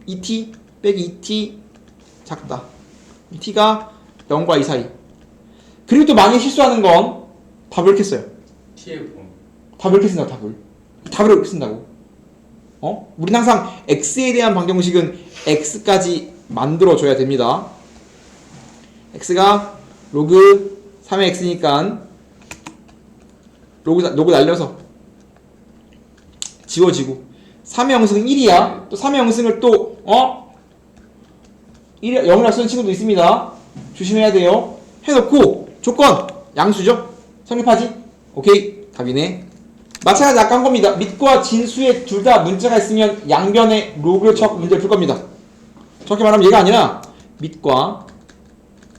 2t 빼기 2t 작다. t가 0과 2 사이. 그리고 또 많이 실수하는 건 답을 이렇게 써요. t의 범위 답을 이렇게 쓴다고. 답을 이렇게 쓴다고. 어? 우린 항상 x에 대한 방정식은 x까지 만들어줘야 됩니다. x가 로그 3의 x니까 로그 날려서 지워지고 3의 영승은 1이야. 또 3의 영승을 또 0이라 쓰는 친구도 있습니다. 조심해야 돼요. 해놓고 조건 양수죠? 성립하지? 오케이 답이네. 마찬가지 아까 한 겁니다. 밑과 진수에 둘 다 문자가 있으면 양변에 로그를 쳐서 문제를 풀 겁니다. 정확히 말하면 얘가 아니라 밑과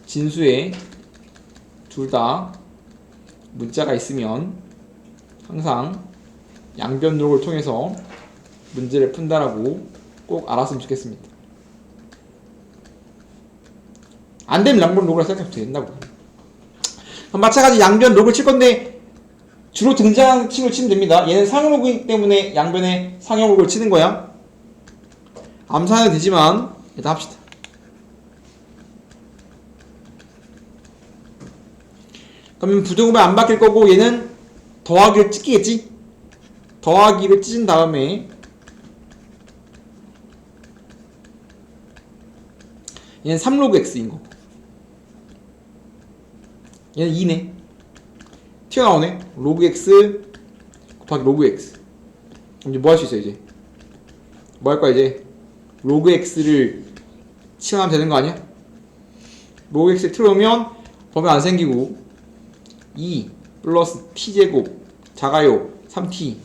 진수에 둘 다 문자가 있으면 항상 양변 로그를 통해서 문제를 푼다라고 꼭 알았으면 좋겠습니다. 안 되면 양변 로그라 생각해도 된다고. 그럼 마찬가지 양변 로그를 칠 건데 주로 등장하는 친구를 치면 됩니다. 얘는 상형 로그이기 때문에 양변에 상형 로그를 치는 거야. 암산은 되지만 일단 합시다. 그러면 부등호흡이 안 바뀔 거고 얘는 더하기를 찍히겠지? 더하기를 찢은 다음에 얘는 3로그 x인 거. 얘는 2네. 튀어나오네. 로그 x 곱하기 로그 x. 그럼 이제 뭐 할 수 있어 이제? 뭐 할 거야 이제? 로그 x를 치환하면 되는 거 아니야? 로그 x를 틀어놓으면 범위 안 생기고 2 플러스 t제곱 작아요 3t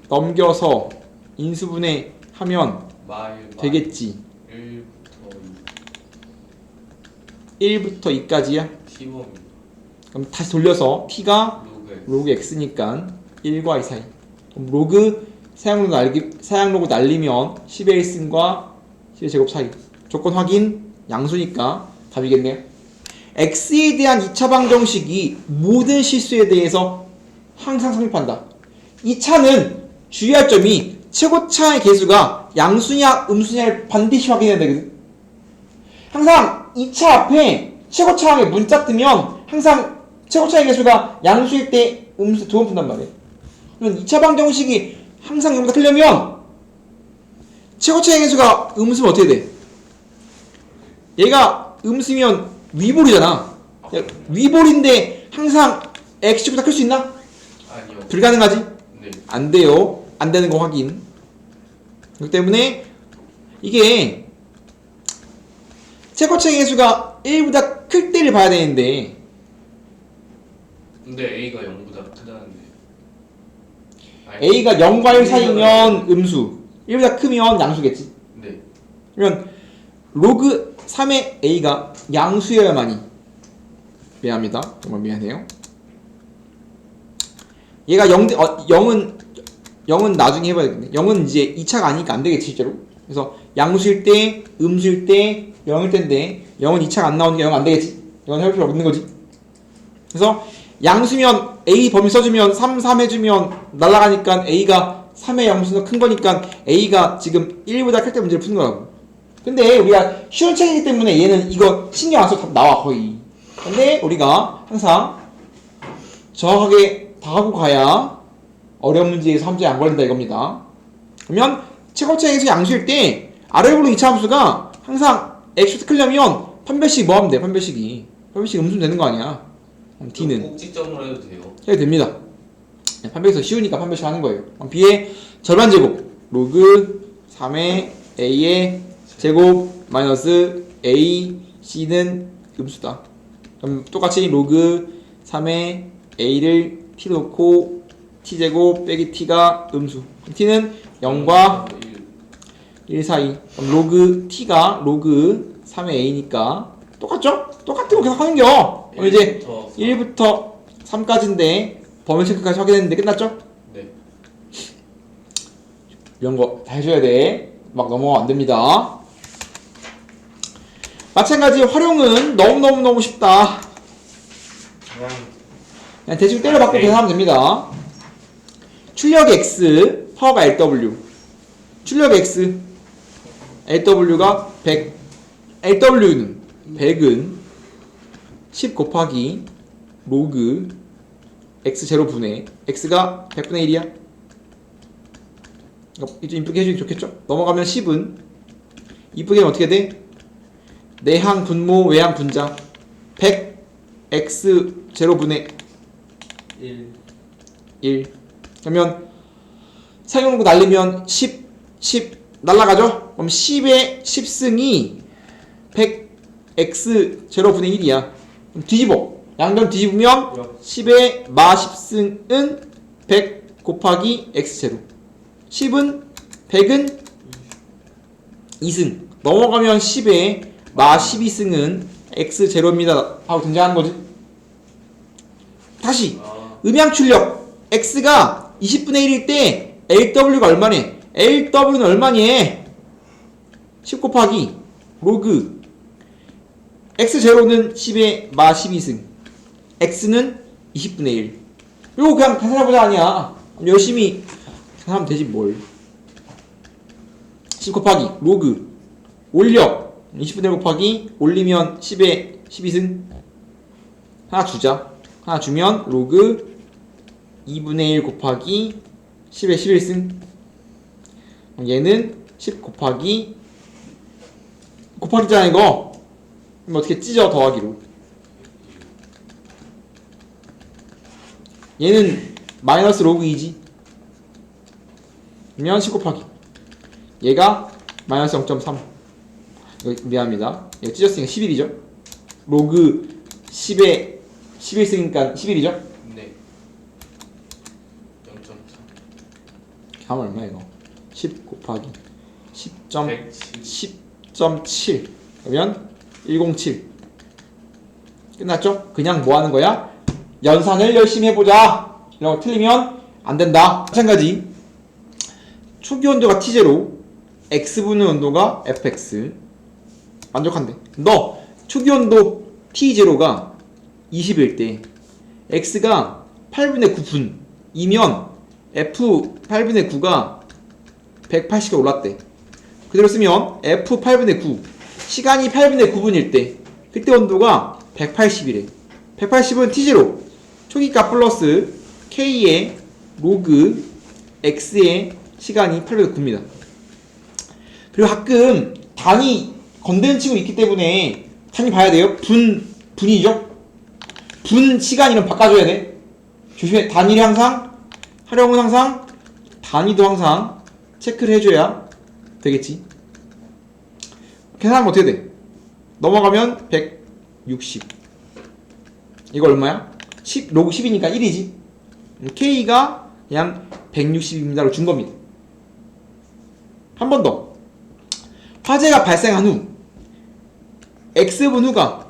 넘겨서 인수분해 하면 되겠지. 1부터 2까지야? t범위 그럼 다시 돌려서 t가 로그 x니까 1과 2 사이. 그럼 로그 사양 로그 날리면 10의 1승과 10의 제곱 사이. 조건 확인 양수니까 답이겠네요. x에 대한 2차 방정식이 모든 실수에 대해서 항상 성립한다. 2차는 주의할 점이 최고차의 개수가 양수냐 음수냐를 반드시 확인해야 되거든. 항상 2차 앞에 최고차항에 문자 뜨면 항상 최고차의 개수가 양수일 때 음수 두 번 푼단 말이에요. 그러면 2차 방정식이 항상 0보다 크려면 최고차의 개수가 음수면 어떻게 돼? 얘가 음수면 위볼이잖아. 위볼인데 항상 x보다 클 수 있나? 아니요. 불가능하지? 네. 안 돼요. 안 되는 거 확인. 그렇기 때문에 이게 최고차의 수가 1보다 클 때를 봐야 되는데 근데 A가 0보다 크다는데. A가 0과 1 사이면 음수, 1보다 크면 양수겠지. 네. 그러면 로그 3의 A가 양수여야만이. 미안합니다. 정말 미안해요. 얘가 0은 나중에 해봐야겠네. 0은 이제 2차가 아니니까 안 되겠지, 실제로. 그래서 양수일 때, 음수일 때, 0일 때인데 0은 2차가 안 나오니까 0 안 되겠지. 이건 해볼 필요 없는 거지. 그래서 양수면 A 범위 써주면 3, 3 해주면 날아가니까 A가 3의 양수는 큰 거니까 A가 지금 1보다 클 때 문제를 푸는 거라고. 근데 우리가 쉬운 책이기 때문에 얘는 이거 신경 안 써도 나와 거의. 근데 우리가 항상 정확하게 다 하고 가야 어려운 문제에서 함정이 안 걸린다 이겁니다. 그러면 최고차에서 양수일 때 아래로 2차 함수가 항상 x부터 크려면 판별식 뭐 하면 돼? 판별식이 음수면 되는 거 아니야. D는 꼭지점으로 해도 돼요. 해도 됩니다. 판별에서 쉬우니까 판별식 하는 거예요. 그럼 B의 절반 제곱 로그 3의 A의 제곱 마이너스 A C는 음수다. 그럼 똑같이 로그 3의 A를 T로 놓고 T제곱 빼기 T가 음수. 그럼 T는 0과 1 사이. 그럼 로그 T가 로그 3의 A니까 똑같죠? 똑같은 거 계속 하는겨. 그럼 이제 1부터 3까지인데 범위 체크까지 확인했는데 끝났죠? 네. 이런 거 다 해줘야 돼. 막 넘어가면 안 됩니다. 마찬가지 활용은 너무너무 쉽다. 그냥 대충 때려박고 계산하면 됩니다. 출력 X, 파워가 LW. 출력 X, LW가 100. LW는 100은 10 곱하기 로그 X0분의 X가 100분의 1이야. 이좀 이쁘게 해주기 좋겠죠? 넘어가면 10은 이쁘게 하면 어떻게 돼? 내항 분모 외항 분자 100 X0분의 1 그러면 사용하고 날리면 10 날라가죠? 그럼 10의 10승이 100 X0분의 1이야. 그럼 뒤집어. 양변 뒤집으면 10의 마 10승은 100 곱하기 X0. 10은 100은 2승. 넘어가면 10의 마 12승은 X0입니다. 하고 등장하는 거지. 다시 음양 출력 X가 20분의 1일 때 LW가 얼마네? LW는 얼마니? 10 곱하기 로그 X0는 10의 마 12승 X는 20분의 1. 이거 그냥 계산해보자 아니야. 열심히 계산하면 되지 뭘. 10 곱하기 로그 올려 20분의 1 곱하기 올리면 10의 12승 하나 주자. 하나 주면 로그 2분의 1 곱하기 10의 11승. 얘는 10 곱하기잖아 이거. 그럼 어떻게 찢어 더하기로. 얘는 마이너스 로그 2지. 그러면 10 곱하기 얘가 마이너스 0.3. 이거 미안합니다. 이거 찢었으니까 11이죠. 로그 10에 11승이니까 11이죠. 네. 0.4. 하면 얼마야 이거? 10 곱하기 110. 10.7 그러면 107. 끝났죠? 그냥 뭐 하는 거야? 연산을 열심히 해보자. 이런 거 틀리면 안 된다. 마찬가지 초기 온도가 T0 X분의 온도가 Fx 만족한데. 너 초기 온도 T0가 20일 때 X가 8분의 9분이면 F 8분의 9가 180에 올랐대. 그대로 쓰면 F 8분의 9 시간이 8분의 9분일 때 그때 온도가 180이래. 180은 T0 초기값 플러스 K의 로그 X의 시간이 8분의 9입니다. 그리고 가끔 단위 건드는 친구 있기 때문에 단위 봐야 돼요. 분이죠. 분 시간이랑 바꿔줘야 돼. 조심해. 단위를 항상 활용은 항상 단위도 항상 체크를 해줘야 되겠지. 계산하면 어떻게 돼? 넘어가면 160. 이거 얼마야? 10, 로그 10이니까 1이지. K가 그냥 160입니다로 준 겁니다. 한 번 더. 화재가 발생한 후 X분후가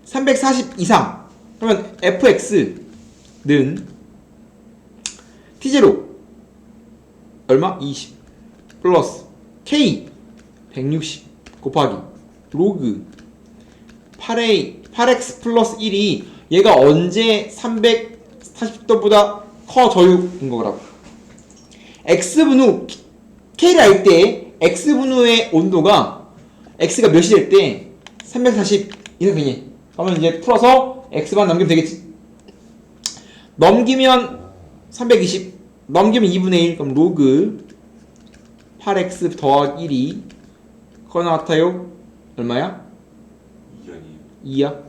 340 이상 그러면 fx는 t0 얼마? 20 플러스 k 160 곱하기 로그 8x 플러스 1이 얘가 언제 340도보다 커져요인 거라고. x분후 k를 알 때 x분후의 온도가 x가 몇이 될 때 340 이상 되니 그러면 이제 풀어서 x만 넘기면 되겠지. 넘기면 320 넘기면 2분의 1 그럼 로그 8x 더하기 1이 그거 나왔다요? 얼마야? 2야.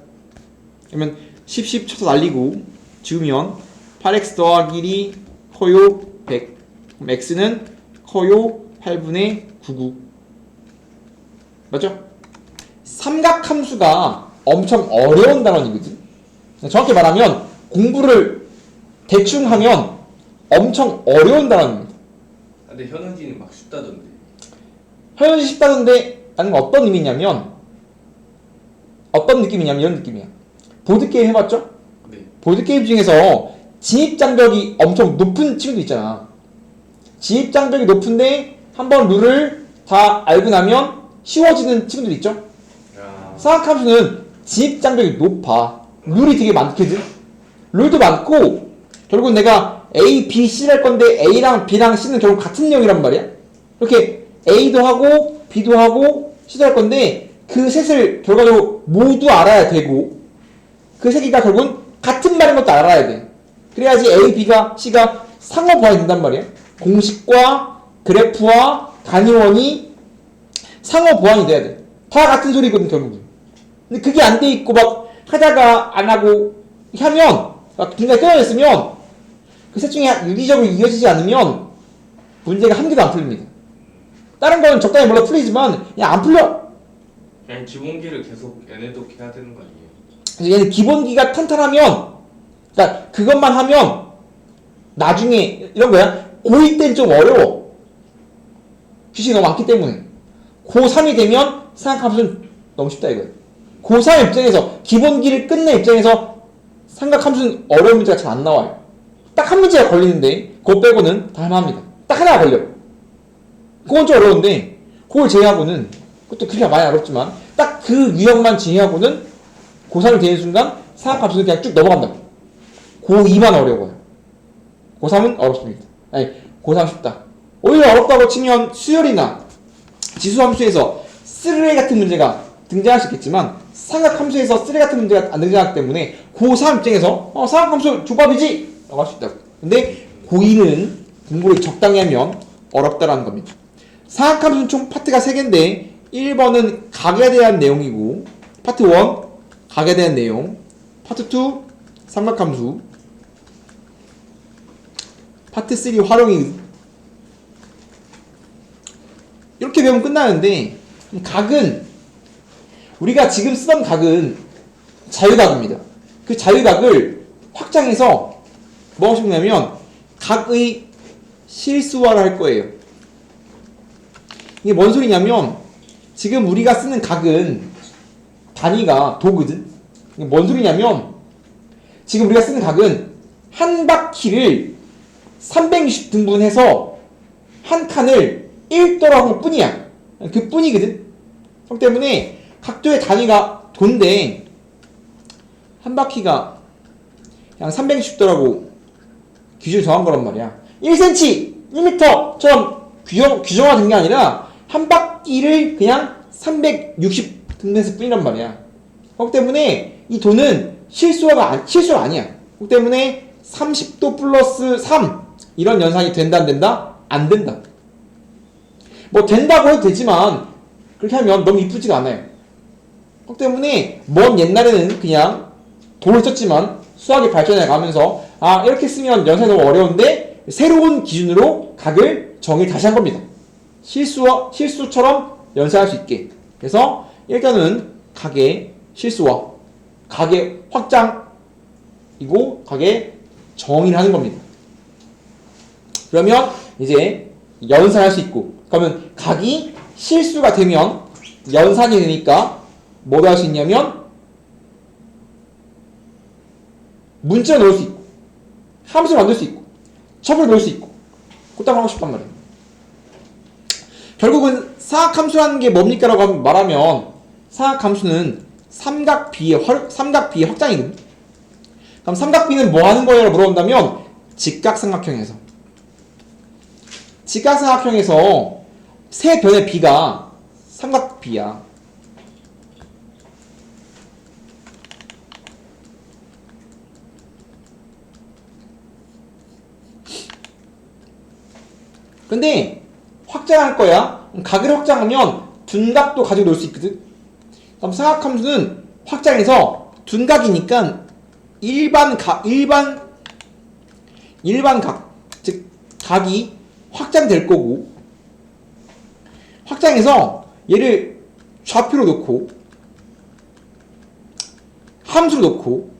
그러면 10 쳐서 날리고 지우면 8x 더하기 1이 커요 100 그럼 x는 커요 8분의 99 맞죠? 삼각함수가 엄청 어려운 단원이거든. 정확히 말하면 공부를 대충 하면 엄청 어려운 단원입니다. 근데 현은지는 막 쉽다던데. 현현이 쉽다던데 라는 건 어떤 의미냐면 어떤 느낌이냐면 이런 느낌이야. 보드게임 해봤죠? 네. 보드게임 중에서 진입장벽이 엄청 높은 친구도 있잖아. 진입장벽이 높은데 한번 룰을 다 알고 나면 쉬워지는 친구들 있죠? 야. 삼각함수는 진입장벽이 높아. 룰이 되게 많거든. 룰도 많고 결국 내가 A, B, C를 할 건데 A랑 B랑 C는 결국 같은 내용이란 말이야. 이렇게 A도 하고 B도 하고 C도 할 건데 그 셋을 결과적으로 모두 알아야 되고 그 세 개가 결국은 같은 말인 것도 알아야 돼. 그래야지 A, B가 C가 상호 보완이 된단 말이야. 공식과 그래프와 단위원이 상호 보완이 돼야 돼. 다 같은 소리거든 결국은. 근데 그게 안 돼 있고 막 하다가 안 하고 하면 막 중간에 끊어졌으면 그 셋 중에 유기적으로 이어지지 않으면 문제가 한 개도 안 풀립니다. 다른 건 적당히 몰라 풀리지만 그냥 안 풀려. 그냥 기본기를 계속 얘네도 해야 되는 거 아니에요? 그래서 얘는 기본기가 탄탄하면 그러니까 그것만 하면 나중에 이런 거야. 고2 때는 좀 어려워. 규칙이 너무 많기 때문에. 고3이 되면 삼각함수는 너무 쉽다 이거야. 고3 입장에서 기본기를 끝낸 입장에서 삼각함수는 어려운 문제가 잘 안 나와요. 딱 한 문제가 걸리는데 그거 빼고는 다 할만합니다. 딱 하나가 걸려. 그건 좀 어려운데 그걸 제외하고는 그것도 그렇게 많이 어렵지만 딱 그 유형만 제외하고는 고3이 되는 순간 삼각함수는 그냥 쭉 넘어간다. 고2만 어려워요. 고3은 어렵습니다. 아니 고3 쉽다. 오히려 어렵다고 치면 수열이나 지수함수에서 쓰레기 같은 문제가 등장할 수 있겠지만 삼각함수에서 쓰레기 같은 문제가 안 등장하기 때문에 고3 입장에서 삼각함수 조밥이지! 라고 할 수 있다고. 근데 고2는 공부를 적당히 하면 어렵다라는 겁니다. 삼각함수는 총 파트가 3개인데 1번은 각에 대한 내용이고 파트 1 각에 대한 내용, 파트 2 삼각함수, 파트 3 활용이 이렇게 배우면 끝나는데 각은 우리가 지금 쓰던 각은 자유각입니다. 그 자유각을 확장해서 뭐 하고 싶냐면 각의 실수화를 할 거예요. 이게 뭔 소리냐면 지금 우리가 쓰는 각은 단위가 도거든. 이게 뭔 소리냐면 지금 우리가 쓰는 각은 한 바퀴를 360등분해서 한 칸을 1도로 한 것 뿐이야. 그 뿐이거든. 그렇기 때문에 각도의 단위가 도인데 한 바퀴가 그냥 360도라고 기준을 정한 거란 말이야. 1cm, 1m처럼 규정화된 게 아니라 한 바퀴를 그냥 360등분했을 뿐이란 말이야. 그렇기 때문에 이 도는 실수가 아니야. 그렇기 때문에 30도 플러스 3 이런 연산이 된다 안 된다? 안 된다. 뭐 된다고 해도 되지만 그렇게 하면 너무 이쁘지가 않아요. 그렇기 때문에 먼 옛날에는 그냥 도를 썼지만 수학이 발전해 가면서 이렇게 쓰면 연산이 너무 어려운데 새로운 기준으로 각을 정의 다시 한 겁니다. 실수처럼 연산할 수 있게. 그래서 일단은 각의 실수와 각의 확장이고 각의 정의를 하는 겁니다. 그러면 이제 연산할 수 있고, 그러면 각이 실수가 되면 연산이 되니까 뭐를 할 수 있냐면 문자를 넣을 수 있고 함수를 만들 수 있고 첩을 넣을 수 있고 그딴 거 하고 싶단 말이에요. 결국은 사각함수라는 게 뭡니까? 라고 말하면 사각함수는 삼각비의 확장이거든. 그럼 삼각비는 뭐 하는 거예요? 라고 물어본다면 직각삼각형에서 세 변의 비가 삼각비야. 근데 확장할 거야. 각을 확장하면 둔각도 가지고 놀 수 있거든. 그럼 사각함수는 확장해서 둔각이니까 일반 각, 즉 각이 확장될 거고, 확장해서 얘를 좌표로 놓고 함수로 놓고,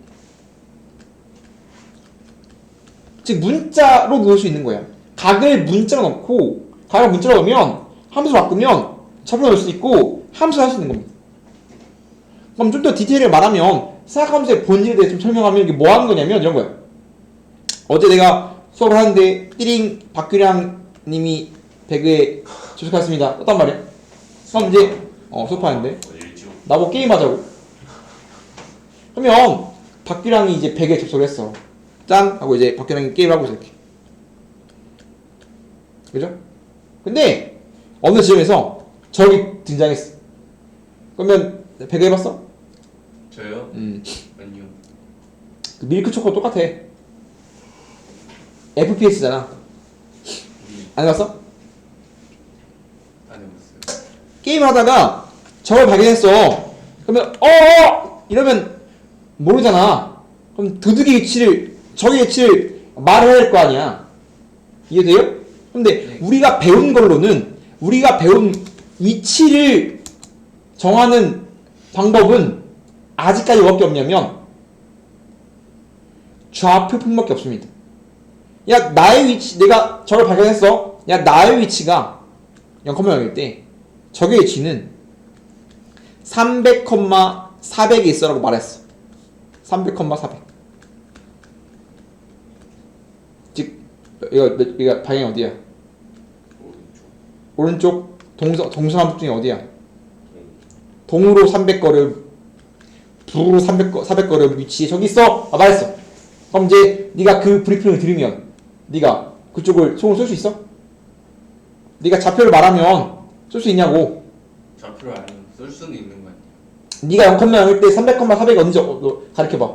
즉 문자로 넣을 수 있는 거야. 각을 문자로 넣고, 각을 문자로 넣으면 함수로 바꾸면 좌표로 넣을 수 있고 함수로 할 수 있는 겁니다. 그럼 좀 더 디테일을 말하면 사각함수의 본질에 대해 좀 설명하면 이게 뭐 하는 거냐면 이런 거야. 어제 내가 수업을 하는데 띠링 박규량 님이 배그에 접속했습니다. 어떤 말이야? 그럼 이제 수업하는데 나보고 게임하자고. 그러면 박규량이 이제 배그에 접속을 했어. 짠! 하고 이제 박규량이 게임을 하고 있어 이렇게. 그죠? 근데 어느 지점에서 적이 등장했어. 그러면 배그 해봤어? 저요? 아니요. 그 밀크 초코 똑같아. FPS잖아. 안 해봤어? 안 해봤어요. 게임을 하다가 적을 발견했어. 그러면 이러면 모르잖아. 그럼 도둑의 위치를, 적의 위치를 말을 해야 될 거 아니야. 이해돼요? 근데 네. 우리가 배운 걸로는, 우리가 배운 위치를 정하는 방법은 아직까지 뭐밖에 없냐면 좌표 편밖에 없습니다. 야, 나의 위치, 내가 적을 발견했어. 야, 나의 위치가 0,0일 때 적의 위치는 300,400에 있어라고 말했어. 300,400. 즉 이거 방향이 어디야? 오른쪽 동서남북 중에 어디야? 동으로 300걸음, 북으로 400걸음 위치에 저기 있어. 말했어. 그럼 이제 네가 그 브리핑을 들으면 네가 그쪽을 손으로 쏠 수 있어? 네가 좌표를 말하면 쏠 수 있냐고. 좌표를 알면 쓸 수는 있는 거 아니에요? 네가 0,0일 때 300,400이 어딘지 가르쳐봐.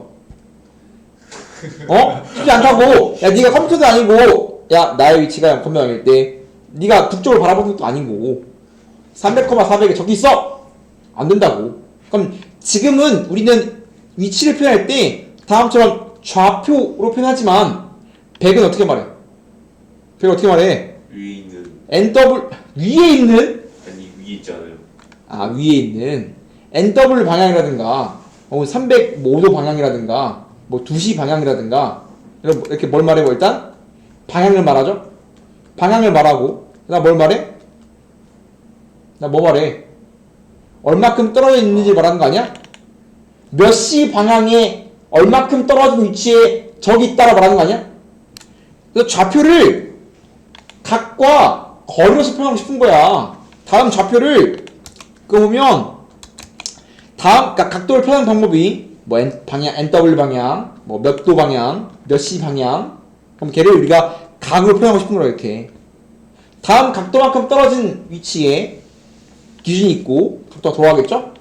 쉽지 않다고. 야, 네가 컴퓨터도 아니고, 야, 나의 위치가 0,0일 때 네가 북쪽을 바라보는 것도 아니고 300,400에 저기 있어. 안 된다고. 그럼 지금은 우리는 위치를 표현할 때 다음처럼 좌표로 표현하지만 백은 어떻게 말해? 백은 어떻게 말해? 위에 있는 위에 있는? 아니 위에 있잖아요. 위에 있는 NW 방향이라든가 305도 방향이라든가 2시 방향이라든가 이렇게 뭘 말해? 일단 방향을 말하죠. 방향을 말하고 나 뭘 말해? 나 뭐 말해? 얼마큼 떨어져 있는지 말하는 거 아니야? 몇 시 방향에 얼마큼 떨어진 위치에 적이 있다라 말하는 거 아니야? 그래서 좌표를 각과 거리로서 표현하고 싶은 거야. 다음 좌표를 보면 그러니까 각도를 표현하는 방법이 방향 NW 방향, 몇 도 방향, 몇 시 방향. 그럼 걔를 우리가 각으로 표현하고 싶은 거라 이렇게. 다음 각도만큼 떨어진 위치에 기준이 있고 각도가 돌아가겠죠?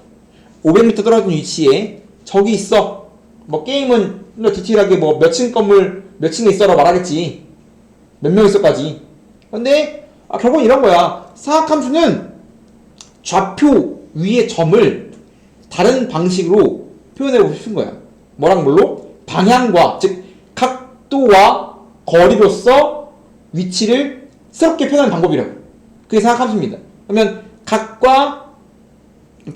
500m 떨어진 위치에 적이 있어. 게임은 좀 더 디테일하게 몇 층 건물 몇 층에 있어라 말하겠지. 몇 명 있어까지. 근데 결국은 이런 거야. 사각함수는 좌표 위의 점을 다른 방식으로 표현해보고 싶은 거야. 뭐랑 뭘로? 방향과, 즉 각도와 거리로서 위치를 새롭게 표현하는 방법이라고. 그게 사각함수입니다. 그러면 각과,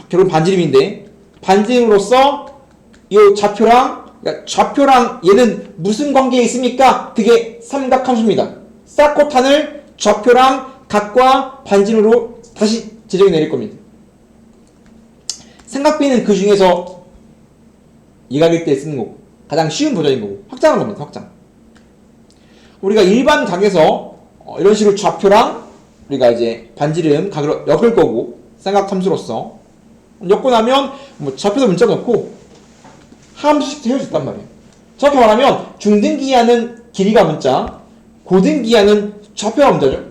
결국 반지름인데 반지름으로서 이 좌표랑 그러니까 좌표랑 얘는 무슨 관계에 있습니까? 그게 삼각함수입니다. 사코탄을 좌표랑 각과 반지름으로 다시 제정해 내릴 겁니다. 삼각비는 그 중에서 이각일 때 쓰는 거고 가장 쉬운 버전인 거고 확장한 겁니다. 확장. 우리가 일반 각에서 이런 식으로 좌표랑 우리가 이제 반지름 각을 엮을 거고 삼각함수로서 엮고 나면 뭐 좌표도 문자 넣고 함수식 헤어졌단 말이에요. 정확히 말하면 중등기하는 길이가 문자, 고등기하는 좌표가 문자죠.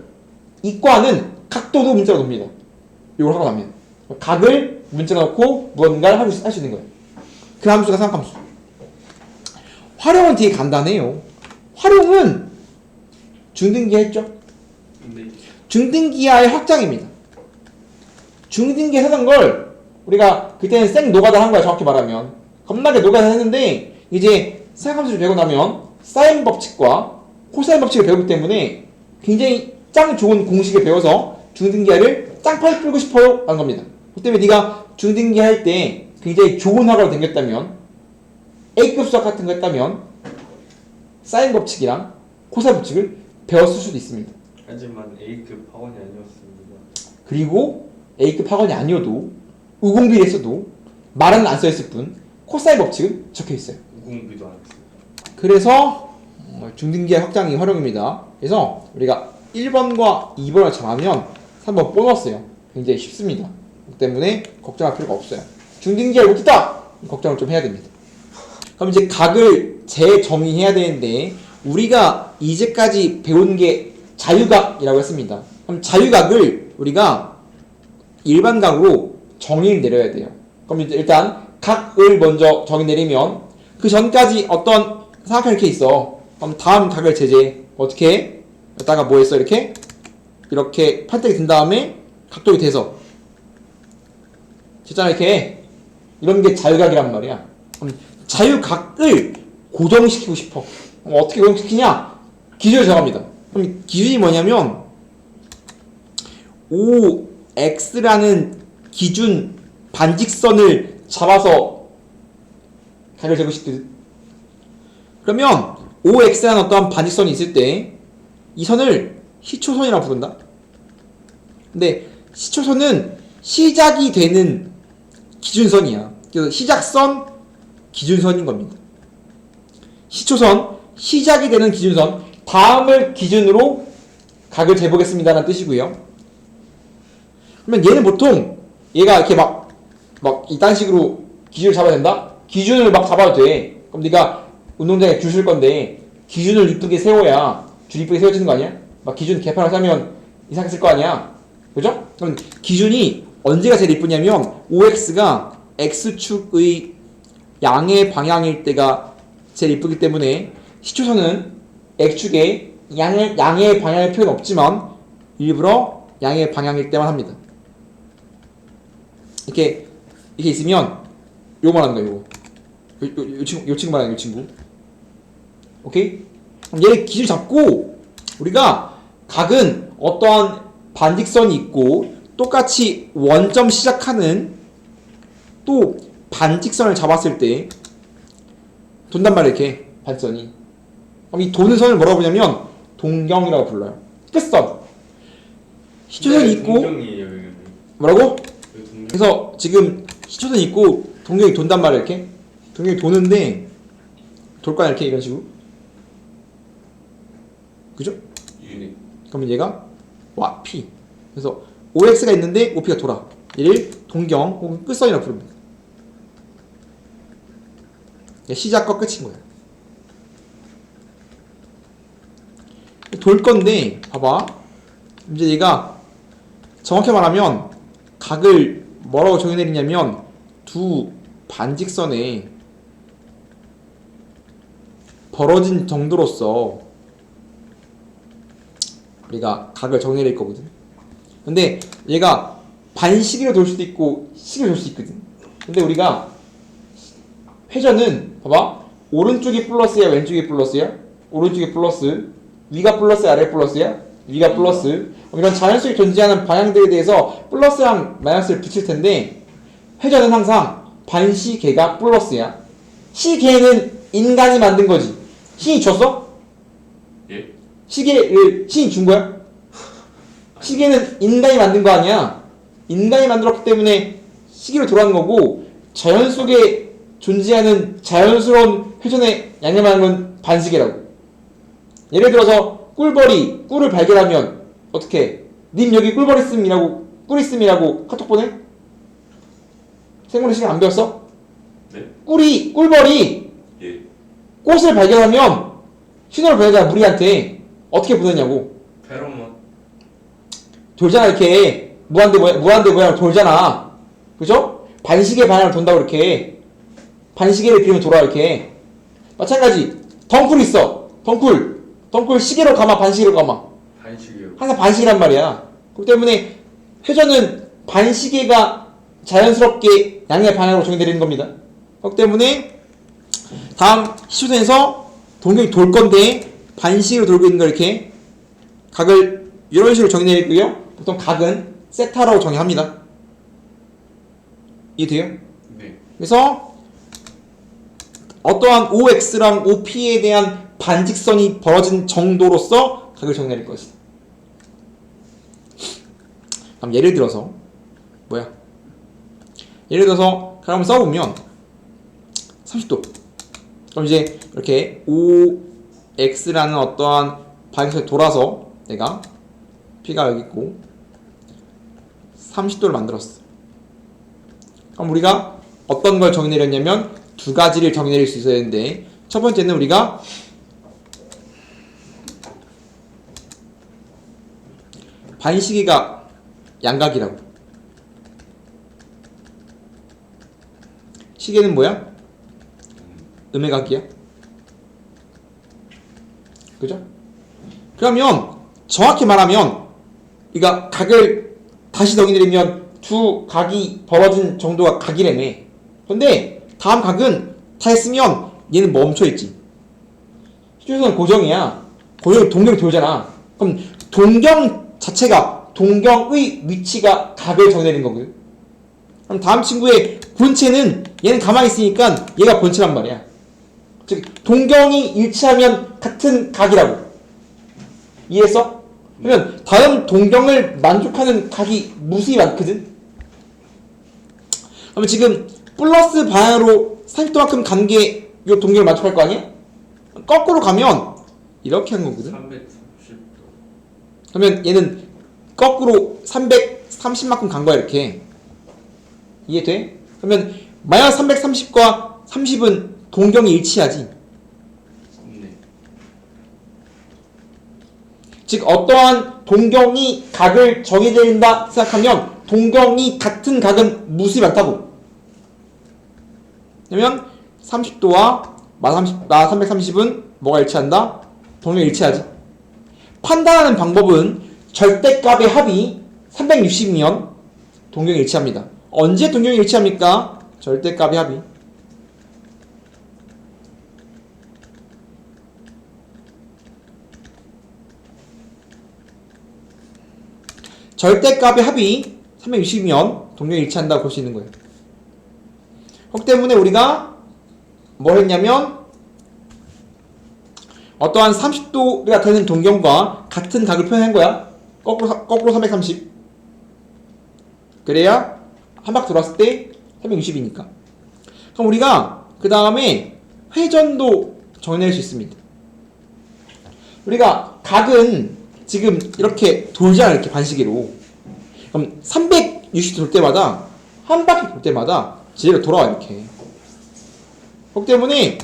이과는 각도도 문자로 놉니다. 이걸 하고 나면 각을 문자로 넣고 무언가를 할 수 있는 거예요. 그 함수가 삼각함수. 활용은 되게 간단해요. 활용은 중등기하 했죠? 네. 중등기하의 확장입니다. 중등기에 하던 걸 우리가 그때는 생 노가다 한 거야. 정확히 말하면 겁나게 노가다 했는데 이제 삼각함수를 배우고 나면 사인 법칙과 코사인 법칙을 배우기 때문에 굉장히 짱 좋은 공식을 배워서 중등기하를 짱파이 풀고 싶어요 라는 겁니다. 그 때문에 네가 중등기하 할 때 굉장히 좋은 학원을 다녔다면 A급 수학 같은 거 했다면 사인 법칙이랑 코사인 법칙을 배웠을 수도 있습니다. 하지만 A급 학원이 아니었습니다. 그리고 A급 학원이 아니어도 우공비를 했어도 말은 안 써있을 뿐 코사인 법칙은 적혀있어요. 우공비도 안 했습니다. 그래서 중등기하 확장이 활용입니다. 그래서 우리가 1번과 2번을 정하면 3번 보너스예요. 굉장히 쉽습니다. 그렇기 때문에 걱정할 필요가 없어요. 중등기하를 못했다! 걱정을 좀 해야 됩니다. 그럼 이제 각을 재정의해야 되는데 우리가 이제까지 배운 게 자유각이라고 했습니다. 그럼 자유각을 우리가 일반각으로 정의를 내려야 돼요. 그럼 이제 일단 각을 먼저 정의 내리면 그 전까지 어떤 삼각형 이렇게 있어. 그럼 다음 각을 제재 어떻게 해? 여기다가 뭐 했어? 이렇게 판때기 든 다음에 각도가 돼서 됐잖아. 이렇게 이런 게 자유각이란 말이야. 그럼 자유각을 고정시키고 싶어. 그럼 어떻게 고정시키냐? 기준을 정합니다. 그럼 기준이 뭐냐면 OX라는 기준 반직선을 잡아서 각을 재고 싶거든. 그러면 OX라는 어떠한 반직선이 있을 때 이 선을 시초선이라고 부른다. 근데 시초선은 시작이 되는 기준선이야. 그래서 시작선, 기준선인 겁니다. 시초선, 시작이 되는 기준선, 다음을 기준으로 각을 재보겠습니다라는 뜻이고요. 그러면 얘는 보통 얘가 이렇게 막 이딴 식으로 기준을 잡아야 된다? 기준을 막 잡아도 돼. 그럼 네가 운동장에 줄 쓸 건데 기준을 이쁘게 세워야 줄 이쁘게 세워지는 거 아니야? 막 기준 개판을 싸면 이상하게 쓸 거 아니야? 그죠? 그럼 기준이 언제가 제일 이쁘냐면 OX가 X축의 양의 방향일 때가 제일 이쁘기 때문에 시초선은 X축의 양의 방향의 표현 없지만 일부러 양의 방향일 때만 합니다. 이렇게 있으면 요거 말하는 거예요. 요 친구 말하는 요 친구. 오케이? 그럼 얘를 기준 잡고 우리가 각은 어떠한 반직선이 있고 똑같이 원점 시작하는 또 반직선을 잡았을 때 돈단 말이야. 이렇게 반선이. 그럼 이 도는 선을 뭐라고 부르냐면 동경이라고 불러요. 끝선. 시초선이 있고 동경이에요, 여기는. 뭐라고? 여기 동경. 그래서 지금 시초선이 있고 동경이 돈단 말이야. 이렇게 동경이 도는데 돌 거야. 이렇게 이런 식으로. 그죠? 유닛. 그러면 얘가 P. 그래서 OX가 있는데 OP가 돌아. 얘를 동경 혹은 끝선이라고 부릅니다. 시작과 끝인 거야. 돌 건데 봐봐. 이제 얘가 정확히 말하면 각을 뭐라고 정의내리냐면 두 반직선에 벌어진 정도로서 우리가 각을 정의내릴 거거든. 근데 얘가 반시계로 돌 수도 있고 시계로 돌 수 있거든. 근데 우리가 회전은 봐봐. 오른쪽이 플러스야, 왼쪽이 플러스야? 오른쪽이 플러스. 위가 플러스야, 아래 플러스야? 위가 플러스. 이런 자연스럽게 존재하는 방향들에 대해서 플러스랑 마이너스를 붙일 텐데 회전은 항상 반시계가 플러스야. 시계는 인간이 만든 거지. 신이 줬어? 예? 시계를 신이 준 거야? 시계는 인간이 만든 거 아니야. 인간이 만들었기 때문에 시계로 돌아가는 거고, 자연 속에 존재하는 자연스러운 회전에 양념하는 건 반시계라고. 예를 들어서 꿀벌이 꿀을 발견하면 어떻게? 님 여기 꿀벌 있음이라고, 꿀 있음이라고 카톡 보내? 생물의 시간 안 배웠어? 네? 꿀벌이 예. 꽃을 발견하면 신호를 보내잖아. 무리한테. 어떻게 보내냐고. 페로몬. 돌잖아. 이렇게 무한대 모양으로 돌잖아. 그죠? 반시계 방향으로 돈다고. 이렇게 반시계를 그리면 돌아. 이렇게 마찬가지. 덩쿨 있어. 덩쿨 시계로 감아, 반시계로 감아. 한식이요. 항상 반시계란 말이야. 그렇기 때문에 회전은 반시계가 자연스럽게 양의 방향으로 정해되는 겁니다. 그렇기 때문에 다음 시초선에서 동경이 돌 건데 반시계로 돌고 있는 걸 이렇게 각을 이런 식으로 정의내리고요. 보통 각은 세타라고 정의합니다. 이해돼요? 네. 그래서 어떠한 OX랑 OP에 대한 반직선이 벌어진 정도로서 각을 정의내릴 것이다. 그럼 예를 들어서 예를 들어서 각을 한번 써보면 30도. 그럼 이제 이렇게 OX라는 어떠한 반직선이 돌아서 내가 P가 여기 있고 30도를 만들었어. 그럼 우리가 어떤 걸 정의내렸냐면 두 가지를 정의내릴 수 있어야 되는데, 첫 번째는 우리가 반시계가 양각이라고. 시계는 뭐야? 음의 각이야. 그죠? 그러면 정확히 말하면 우리가 각을 다시 정의내리면 두 각이 벌어진 정도가 각이라며. 근데 다음 각은 다 했으면 얘는 멈춰있지. 시초선은 고정이야. 고정이 동경이 돌잖아. 그럼 동경 자체가, 동경의 위치가 각을 정의내리는 거거든. 그럼 다음 친구의 본체는 얘는 가만히 있으니까 얘가 본체란 말이야. 즉 동경이 일치하면 같은 각이라고. 이해했어? 그러면 다음 동경을 만족하는 각이 무수히 많거든. 그러면 지금 플러스 방향으로 30도만큼 간 게 이 동경을 만족할 거 아니야? 거꾸로 가면 이렇게 한 거거든. 330도. 그러면 얘는 거꾸로 330만큼 간 거야. 이렇게. 이해돼? 그러면 마이너스 330과 30은 동경이 일치하지. 네. 즉 어떠한 동경이 각을 정의된다 생각하면 동경이 같은 각은 무수히 많다고. 그러면 30도와 마 330은 뭐가 일치한다? 동경이 일치하지. 판단하는 방법은 절대값의 합이 360이면 동경이 일치합니다. 언제 동경이 일치합니까? 절대값의 합이. 절대값의 합이 360이면 동경이 일치한다고 볼 수 있는 거예요. 그렇기 때문에 우리가 뭘 했냐면 어떠한 30도가 되는 동경과 같은 각을 표현한 거야. 거꾸로 330. 그래야 한 바퀴 돌았을 때 360이니까. 그럼 우리가 그 다음에 회전도 정의낼 수 있습니다. 우리가 각은 지금 이렇게 돌잖아. 이렇게 반시계로. 그럼 360도 돌 때마다 한 바퀴 돌 때마다 제대로 돌아와. 이렇게. 그렇기 때문에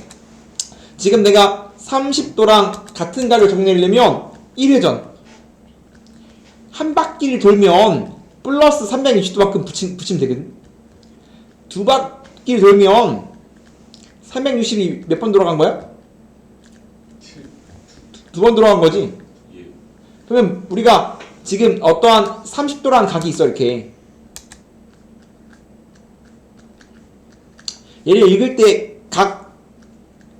지금 내가 30도랑 같은 각을 정리하려면 1회전 한 바퀴를 돌면 플러스 360도만큼 붙이면 되거든. 두 바퀴를 돌면 360이 몇 번 돌아간 거야? 2번 돌아간 거지. 예. 그러면 우리가 지금 어떠한 30도라는 각이 있어. 이렇게 얘를 읽을 때 각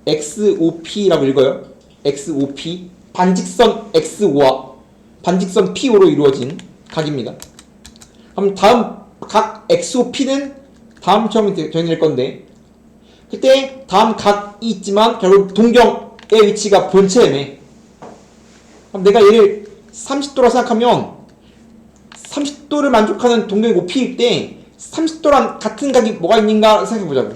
XOP라고 읽어요. XOP 반직선 XO와 반직선 PO로 이루어진 각입니다. 그럼 다음 각 XOP는 다음처럼 정의될 건데 그때 다음 각이 있지만 결국 동경의 위치가 본체매. 그럼 내가 얘를 30도라 생각하면 30도를 만족하는 동경이 OP일 때 30도랑 같은 각이 뭐가 있는가 생각해보자고.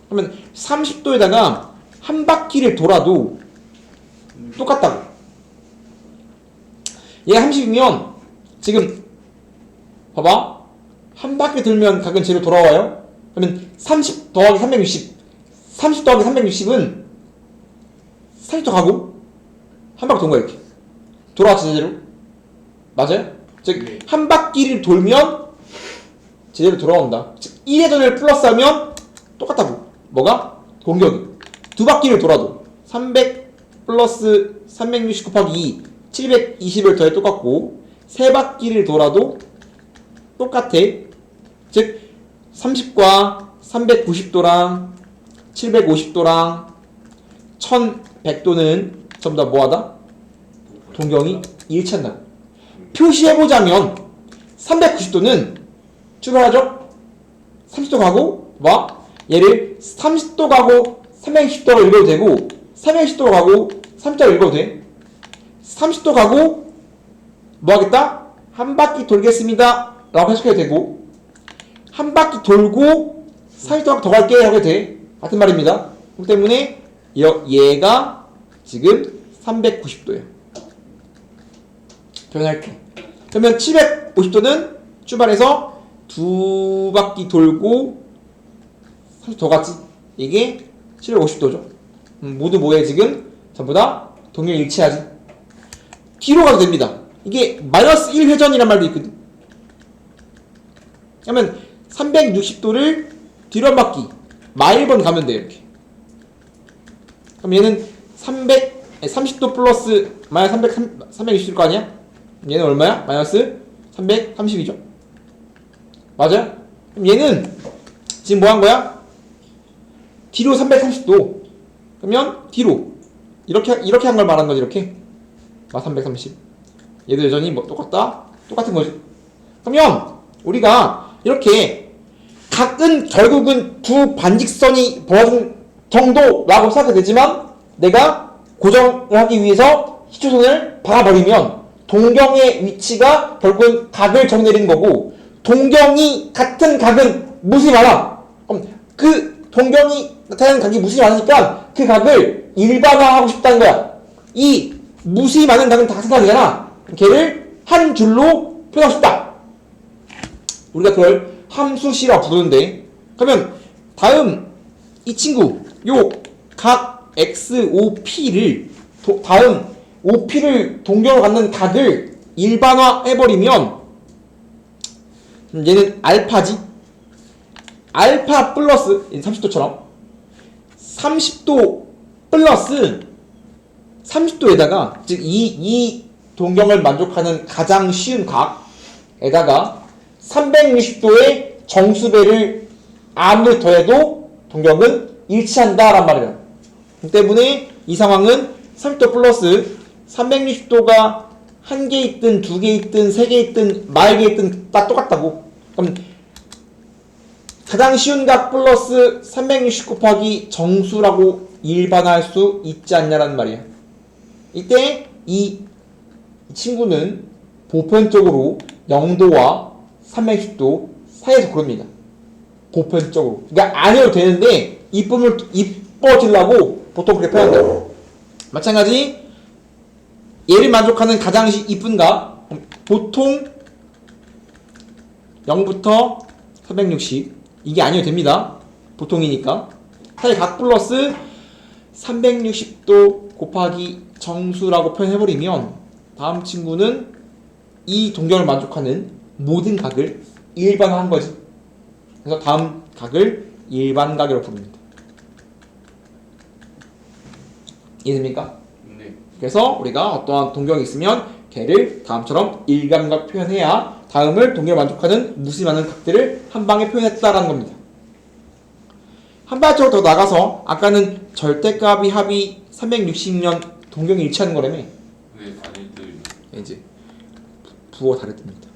그러면 30도에다가 한 바퀴를 돌아도 똑같다고. 얘가 30이면 지금 봐봐. 한 바퀴 돌면 각은 제로 돌아와요. 그러면 30 더하기 360 30 더하기 360은 30도 가고 한 바퀴 돈 거야. 이렇게 돌아왔지 제대로. 맞아요? 즉 한 바퀴를 돌면 제대로 돌아온다. 즉 1회전을 플러스하면 똑같다고. 뭐가? 공격이 두 바퀴를 돌아도 300 플러스 360 곱하기 2 720을 더해 똑같고 세 바퀴를 돌아도 똑같아. 즉 30과 390도랑 750도랑 1100도는 전부 다 뭐하다? 동경이 일치한다. 표시해보자면 390도는 출발하죠? 30도 가고 봐. 얘를 30도 가고 360도로 읽어도 되고 360도로 가고 30도로 읽어도 돼. 30도 가고 뭐 하겠다? 한 바퀴 돌겠습니다 라고 해석해도 되고 한 바퀴 돌고 30도 더 갈게 하게 돼. 같은 말입니다. 그렇기 때문에 얘가 지금 390도예요. 표현할게. 그러면 750도는 출발해서 두 바퀴 돌고 30도 더 갔지. 이게 750도죠. 모두 뭐해 지금? 전부 다 동경 일치하지. 뒤로 가도 됩니다. 이게 마이너스 1회전이란 말도 있거든. 그러면 360도를 뒤로 한 바퀴 마일번 가면 돼요. 이렇게. 그럼 얘는 30도 플러스 마이너스 360일 거 아니야? 얘는 얼마야? 마이너스 330이죠. 맞아요? 그럼 얘는 지금 뭐 한 거야? 뒤로 330도. 그러면 뒤로 이렇게 한 걸 말한 거지. 이렇게 330. 얘도 여전히 뭐 똑같다? 똑같은 거지. 그러면 우리가 이렇게 각은 결국은 두 반직선이 벌어진 정도라고 생각이 되지만 내가 고정을 하기 위해서 희초선을 박아버리면 동경의 위치가 결국은 각을 정내리는 거고 동경이 같은 각은 무수히 많아. 그럼 그 동경이 나타나는 각이 무수히 많으니까 그 각을 일반화하고 싶다는 거야. 이 무수히 많은 각은 다 같은 각이잖아. 걔를 한 줄로 표현하고 싶다. 우리가 그걸 함수시라고 부르는데 그러면 다음 이 친구 요 각 XOP를 다음 OP를 동경으로 갖는 각을 일반화 해버리면 얘는 알파지. 알파 플러스 30도처럼 30도 플러스 30도에다가 즉 이 동경을 만족하는 가장 쉬운 각에다가 360도의 정수배를 아무리 더해도 동경은 일치한다란 말이에요. 그 때문에 이 상황은 30도 플러스 360도가 한 개 있든 두 개 있든 세 개 있든 만 개 있든 다 똑같다고. 그럼 가장 쉬운 각 플러스 360 곱하기 정수라고 일반화할 수 있지 않냐라는 말이야. 이때 이 친구는 보편적으로 0도와 360도 사이에서 고릅니다. 보편적으로. 그러니까 안 해도 되는데 이뻐지려고 보통 그렇게 표현한다. 마찬가지 얘를 만족하는 가장 이쁜 각 보통 0부터 360 이게 아니어도 됩니다. 보통이니까 사실 각 플러스 360도 곱하기 정수라고 표현해버리면 다음 친구는 이 동경을 만족하는 모든 각을 일반화한 거지. 그래서 다음 각을 일반각이라고 부릅니다. 이해됩니까? 네. 그래서 우리가 어떠한 동경이 있으면 걔를 다음처럼 일감각 표현해야 다음을 동경을 만족하는 무수히 많은 각들을 한 방에 표현했다라는 겁니다. 한 발짝으로 더 나가서 아까는 절대값이 합이 360년 동경이 일치하는 거라며. 네, 아니, 이제 부호가 다르답니다.